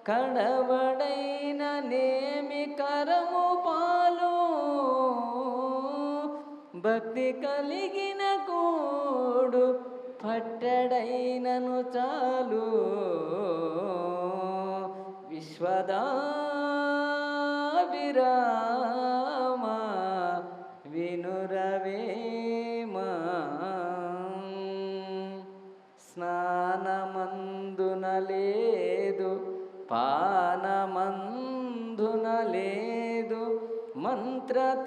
కడవడైన నేమి కరము పాలు. భక్తి కలిగిన కూడు పట్టడైనను చాలు. విశ్వదా విరామ వినురవేమా. స్నానమందున లేదు, పానమందున లేదు,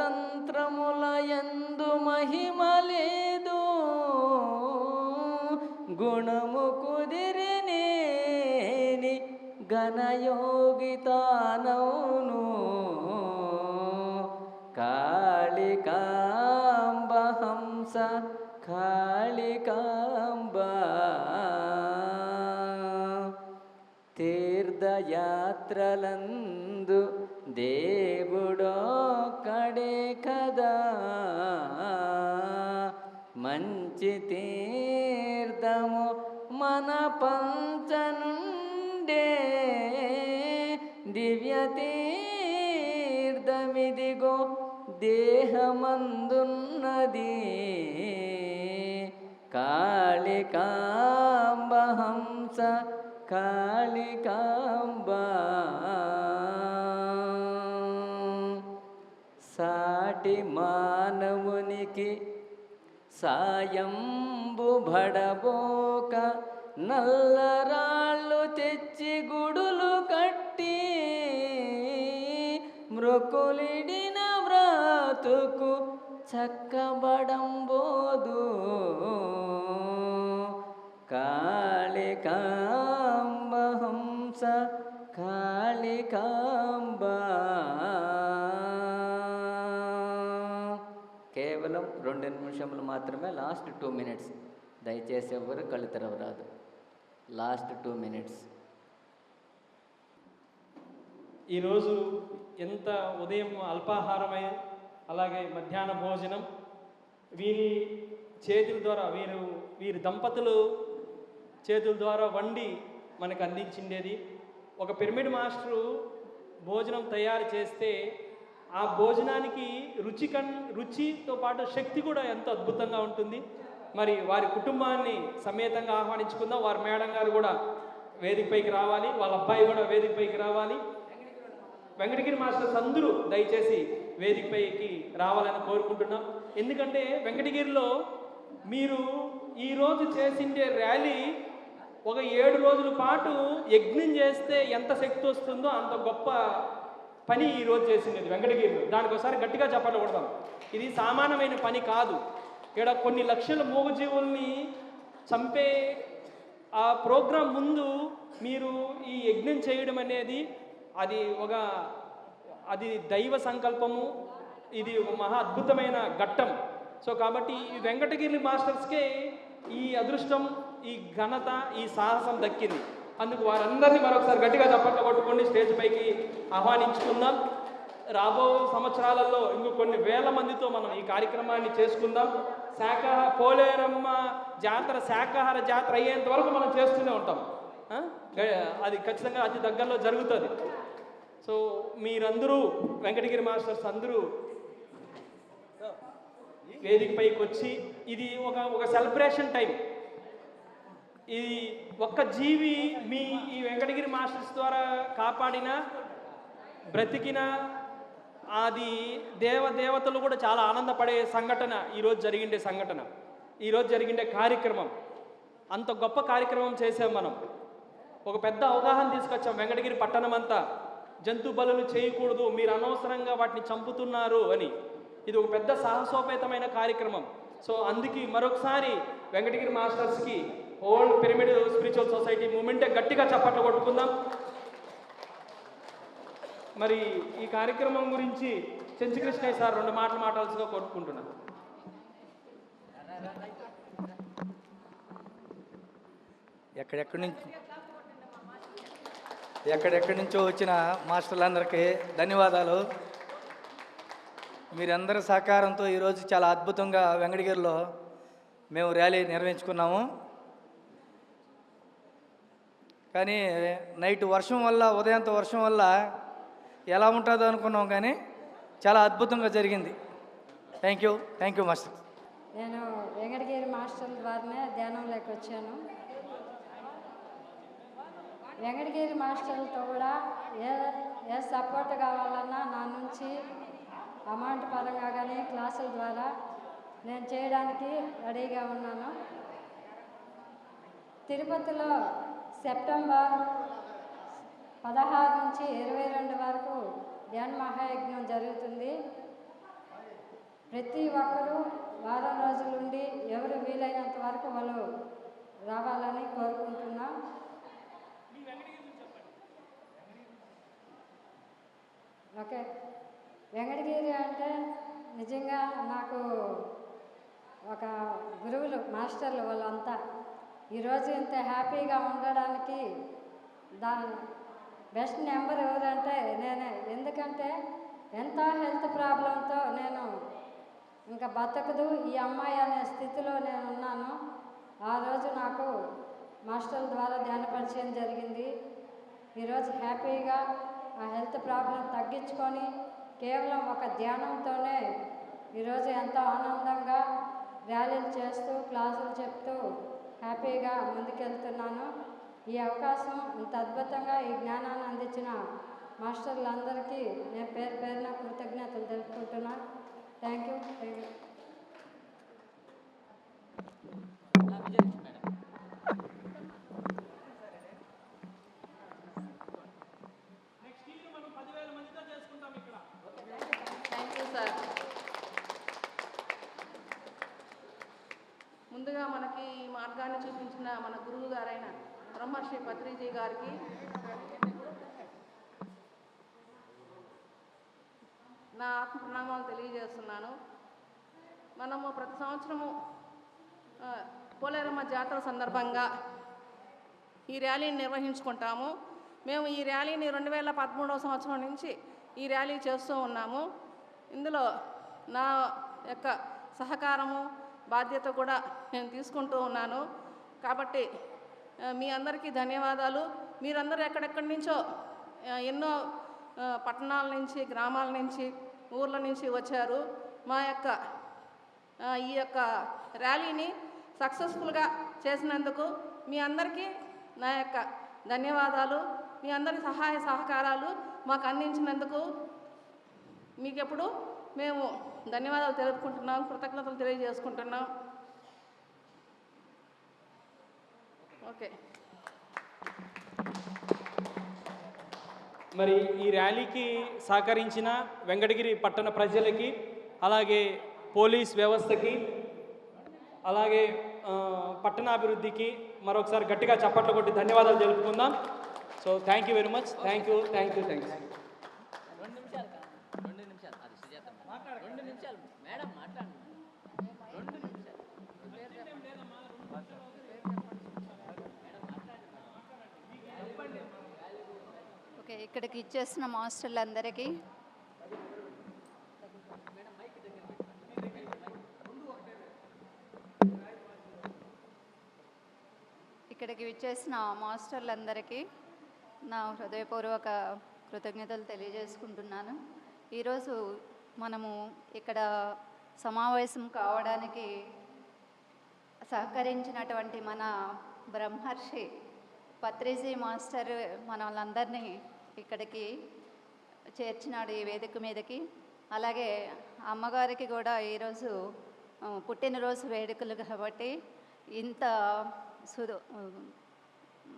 తంత్రముల యందు మహిమ లేదు, గుణము కుదిరినేని ఘనయోగితానౌను. కాళికాంబ హంస కాళికాంబ, తీర్థయాత్రలందు దేవుడొక్కడే కదా, మంచి తీర్థము మన పంచనుండే, దివ్య తీర్థమిదిగో దేహమందున్నది. కాళికాంబ హంస కాళికాంబ, సాటి మానవునికి సాయంబు భడబోక, నల్లరాళ్ళు తెచ్చి గుడులు కట్టి, మృకులిడిన వ్రాతుకు చక్కబడంబోదు. కాళికాంబ హంస కాళికాంబ. కేవలం 2 నిమిషములు మాత్రమే, లాస్ట్ 2 మినిట్స్. దయచేసి ఎవరు కళ్ళు తెరవరాదు. Last 2 minutes. ఈరోజు ఎంత ఉదయం అల్పాహారమై, అలాగే మధ్యాహ్న భోజనం వీరి చేతుల ద్వారా, వీరి దంపతులు చేతుల ద్వారా వండి మనకు అందించిండేది. ఒక పిరమిడ్ మాస్టరు భోజనం తయారు చేస్తే ఆ భోజనానికి రుచితో పాటు శక్తి కూడా ఎంతో అద్భుతంగా ఉంటుంది. మరి వారి కుటుంబాన్ని సమేతంగా ఆహ్వానించుకుందాం. వారి మేడం గారు కూడా వేదికపైకి రావాలి, వాళ్ళ అబ్బాయి కూడా వేదికపైకి రావాలి. వెంకటగిరి మాస్టర్స్ అందరూ దయచేసి వేదికపైకి రావాలని కోరుకుంటున్నాం. ఎందుకంటే వెంకటగిరిలో మీరు ఈరోజు చేసిండే ర్యాలీ ఒక 7 రోజుల పాటు యజ్ఞం చేస్తే ఎంత శక్తి వస్తుందో అంత గొప్ప పని ఈరోజు చేసింది వెంకటగిరిలో. దానికి ఒకసారి గట్టిగా చెప్పాలి కొడతాం. ఇది సామాన్యమైన పని కాదు. ఇక్కడ కొన్ని లక్షల మూగజీవుల్ని చంపే ఆ ప్రోగ్రాం ముందు మీరు ఈ యజ్ఞం చేయడం అనేది అది దైవ సంకల్పము. ఇది ఒక మహా అద్భుతమైన ఘట్టం. సో కాబట్టి ఈ వెంకటగిరి మాస్టర్స్కే ఈ అదృష్టం, ఈ ఘనత, ఈ సాహసం దక్కింది. అందుకు వారందరినీ మరొకసారి గట్టిగా చప్పట్లు కొట్టుకొని స్టేజ్ పైకి ఆహ్వానించుకుందాం. రాబో సంవత్సరాలలో ఇంకో కొన్ని వేల మందితో మనం ఈ కార్యక్రమాన్ని చేసుకుందాం. పోలేరమ్మ జాతర శాకాహార జాతర అయ్యేంత వరకు మనం చేస్తూనే ఉంటాం. అది ఖచ్చితంగా అతి దగ్గరలో జరుగుతుంది. సో మీరందరూ వెంకటగిరి మాస్టర్స్ అందరూ వేదిక పైకి వచ్చి, ఇది ఒక సెలబ్రేషన్ టైం. ఇది ఒక్క జీవి ఈ వెంకటగిరి మాస్టర్స్ ద్వారా కాపాడిన, బ్రతికిన అది దేవతలు కూడా చాలా ఆనందపడే సంఘటన ఈరోజు జరిగిండే కార్యక్రమం. అంత గొప్ప కార్యక్రమం చేసాం మనం. ఒక పెద్ద అవగాహన తీసుకొచ్చాం వెంకటగిరి పట్టణం అంతా. జంతు బలులు చేయకూడదు, మీరు అనవసరంగా వాటిని చంపుతున్నారు అని. ఇది ఒక పెద్ద సాహసోపేతమైన కార్యక్రమం. సో అందుకే మరొకసారి వెంకటగిరి మాస్టర్స్కి, ఓల్డ్ పిరమిడ్ స్పిరిచువల్ సొసైటీ మూమెంటే గట్టిగా చప్పట్లు కొట్టుకుందాం. మరి ఈ కార్యక్రమం గురించి చెంచుకృష్ణయ్య సార్ 2 మాటలు మాట్లాడాల్సిగా కోరుకుంటున్నాను. ఎక్కడెక్కడి నుంచో వచ్చిన మాస్టర్లందరికీ ధన్యవాదాలు. మీరందరి సహకారంతో ఈరోజు చాలా అద్భుతంగా వెంకటగిరిలో మేము ర్యాలీ నిర్వహించుకున్నాము. కానీ నైట్ వర్షం వల్ల, ఉదయంతో వర్షం వల్ల ఎలా ఉంటుందో అనుకున్నాం, కానీ చాలా అద్భుతంగా జరిగింది. Thank you master. నేను వెంకటగిరి మాస్టర్ల ద్వారానే ధ్యానంలోకి వచ్చాను. వెంకటగిరి మాస్టర్లతో కూడా ఏ సపోర్ట్ కావాలన్నా నా నుంచి అమౌంట్ పరంగా కానీ క్లాసుల ద్వారా నేను చేయడానికి రెడీగా ఉన్నాను. తిరుపతిలో సెప్టెంబర్ 16 నుంచి 22 వరకు ధ్యాన మహాయజ్ఞం జరుగుతుంది. ప్రతి ఒక్కరూ వారం రోజులుండి ఎవరు వీలైనంత వరకు వాళ్ళు రావాలని కోరుకుంటున్నాం. ఓకే, వెంకటగిరి అంటే నిజంగా నాకు ఒక గురువులు, మాస్టర్లు వాళ్ళంతా. ఈరోజు ఇంత హ్యాపీగా ఉండడానికి బెస్ట్ నెంబర్ ఎవరంటే నేనే. ఎందుకంటే ఎంత హెల్త్ ప్రాబ్లంతో నేను ఇంకా బతకదు ఈ అమ్మాయి అనే స్థితిలో నేను ఉన్నాను. ఆ రోజు నాకు మాస్టర్ల ద్వారా ధ్యాన పరిచయం జరిగింది. ఈరోజు హ్యాపీగా ఆ హెల్త్ ప్రాబ్లం తగ్గించుకొని కేవలం ఒక ధ్యానంతోనే ఈరోజు ఎంతో ఆనందంగా ర్యాలీలు చేస్తూ క్లాసులు చెప్తూ హ్యాపీగా ముందుకెళ్తున్నాను. ఈ అవకాశం ఇంత అద్భుతంగా ఈ జ్ఞానాన్ని అందించిన మాస్టర్లందరికీ నేను పేరు పేరున కృతజ్ఞతలు తెలుపుకుంటున్నాను. Thank you. Thank you sir. ముందుగా మనకి ఈ మార్గాన్ని చూపించిన మన గురువు గారైన బ్రహ్మర్షి పత్రిజీ గారికి నా ఆత్మ ప్రణామాలు తెలియజేస్తున్నాను. మనము ప్రతి సంవత్సరము పోలేరమ్మ జాతర సందర్భంగా ఈ ర్యాలీని నిర్వహించుకుంటాము. మేము ఈ ర్యాలీని 2013 సంవత్సరం నుంచి ఈ ర్యాలీ చేస్తూ ఉన్నాము. ఇందులో నా యొక్క సహకారము, బాధ్యత కూడా నేను తీసుకుంటూ ఉన్నాను. కాబట్టి మీ అందరికీ ధన్యవాదాలు. మీరందరూ ఎక్కడెక్కడి నుంచో ఎన్నో పట్టణాల నుంచి, గ్రామాల నుంచి, ఊర్ల నుంచి వచ్చారు. మా యొక్క ఈ యొక్క ర్యాలీని సక్సెస్ఫుల్గా చేసినందుకు మీ అందరికీ నా యొక్క ధన్యవాదాలు. మీ అందరి సహాయ సహకారాలు మాకు అందించినందుకు మీకెప్పుడు మేము ధన్యవాదాలు తెలుపుకుంటున్నాం, కృతజ్ఞతలు తెలియజేసుకుంటున్నాం. ఓకే. మరి ఈ ర్యాలీకి సహకరించిన వెంకటగిరి పట్టణ ప్రజలకి, అలాగే పోలీస్ వ్యవస్థకి, అలాగే పట్టణాభివృద్ధికి మరొకసారి గట్టిగా చప్పట్లు కొట్టి ధన్యవాదాలు తెలుపుకుందాం. So thank you very much. Thank you. Madam మాట్లాడండి. ఓకే, ఇక్కడికి ఇచ్చేసిన మాస్టర్లందరికీ నా హృదయపూర్వక కృతజ్ఞతలు తెలియజేసుకుంటున్నాను. ఈరోజు మనము ఇక్కడ సమావేశం కావడానికి సహకరించినటువంటి మన బ్రహ్మర్షి పత్రిజీ మాస్టర్ మన వాళ్ళందరినీ ఇక్కడికి చేర్చినాడు ఈ వేదిక మీదకి. అలాగే అమ్మగారికి కూడా ఈరోజు పుట్టినరోజు వేడుకలు కాబట్టి ఇంత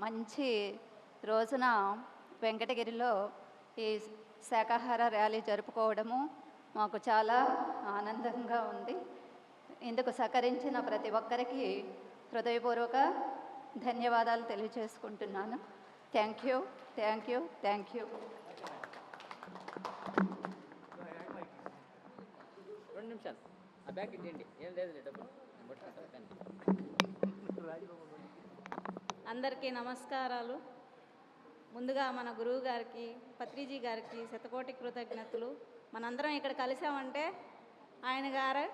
మంచి రోజున వెంకటగిరిలో ఈ శాకాహార ర్యాలీ జరుపుకోవడము మాకు చాలా ఆనందంగా ఉంది. ఇందుకు సహకరించిన ప్రతి ఒక్కరికి హృదయపూర్వక ధన్యవాదాలు తెలియజేసుకుంటున్నాను. Thank you. 2 నిమిషాలు ఆ బ్యాగ్ ఇవ్వండి. ఏం లేదు డబ్బులు. అందరికీ నమస్కారాలు. ముందుగా మన గురువు గారికి, పత్రిజీ గారికి శతకోటి కృతజ్ఞతలు. మనందరం ఇక్కడ కలిసామంటే ఆయన గారు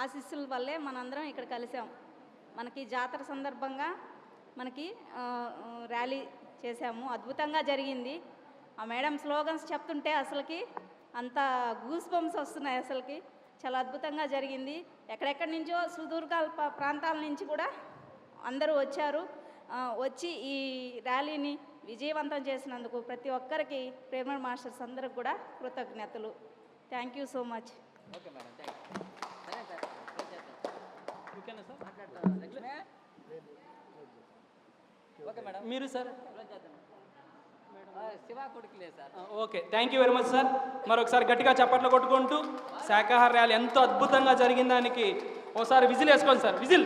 ఆశీస్సుల వల్లే మనందరం ఇక్కడ కలిసాం. మనకి జాతర సందర్భంగా మనకి ర్యాలీ చేశాము, అద్భుతంగా జరిగింది. ఆ మేడం స్లోగన్స్ చెప్తుంటే అసలుకి అంత గూస్ బంప్స్ వస్తున్నాయి. అసలుకి చాలా అద్భుతంగా జరిగింది. ఎక్కడెక్కడి నుంచో సుదూర ప్రాంతాల నుంచి కూడా అందరూ వచ్చారు. వచ్చి ఈ ర్యాలీని విజయవంతం చేసినందుకు ప్రతి ఒక్కరికి ప్రేమ మాస్టర్స్ అందరికి కూడా కృతజ్ఞతలు. Thank you so much. Okay madam, thank you. సరే సార్, ఓకేనా సార్? Okay madam. మీరు సార్? శివ కొడుకులే sir. Okay, thank you very much sir. మరొకసారి గట్టిగా చప్పట్లు కొట్టుకుంటూ శాకాహార ర్యాలీ ఎంతో అద్భుతంగా జరిగిన దానికి ఓసారి విజిల్ వేసుకోండి సార్, విజిల్.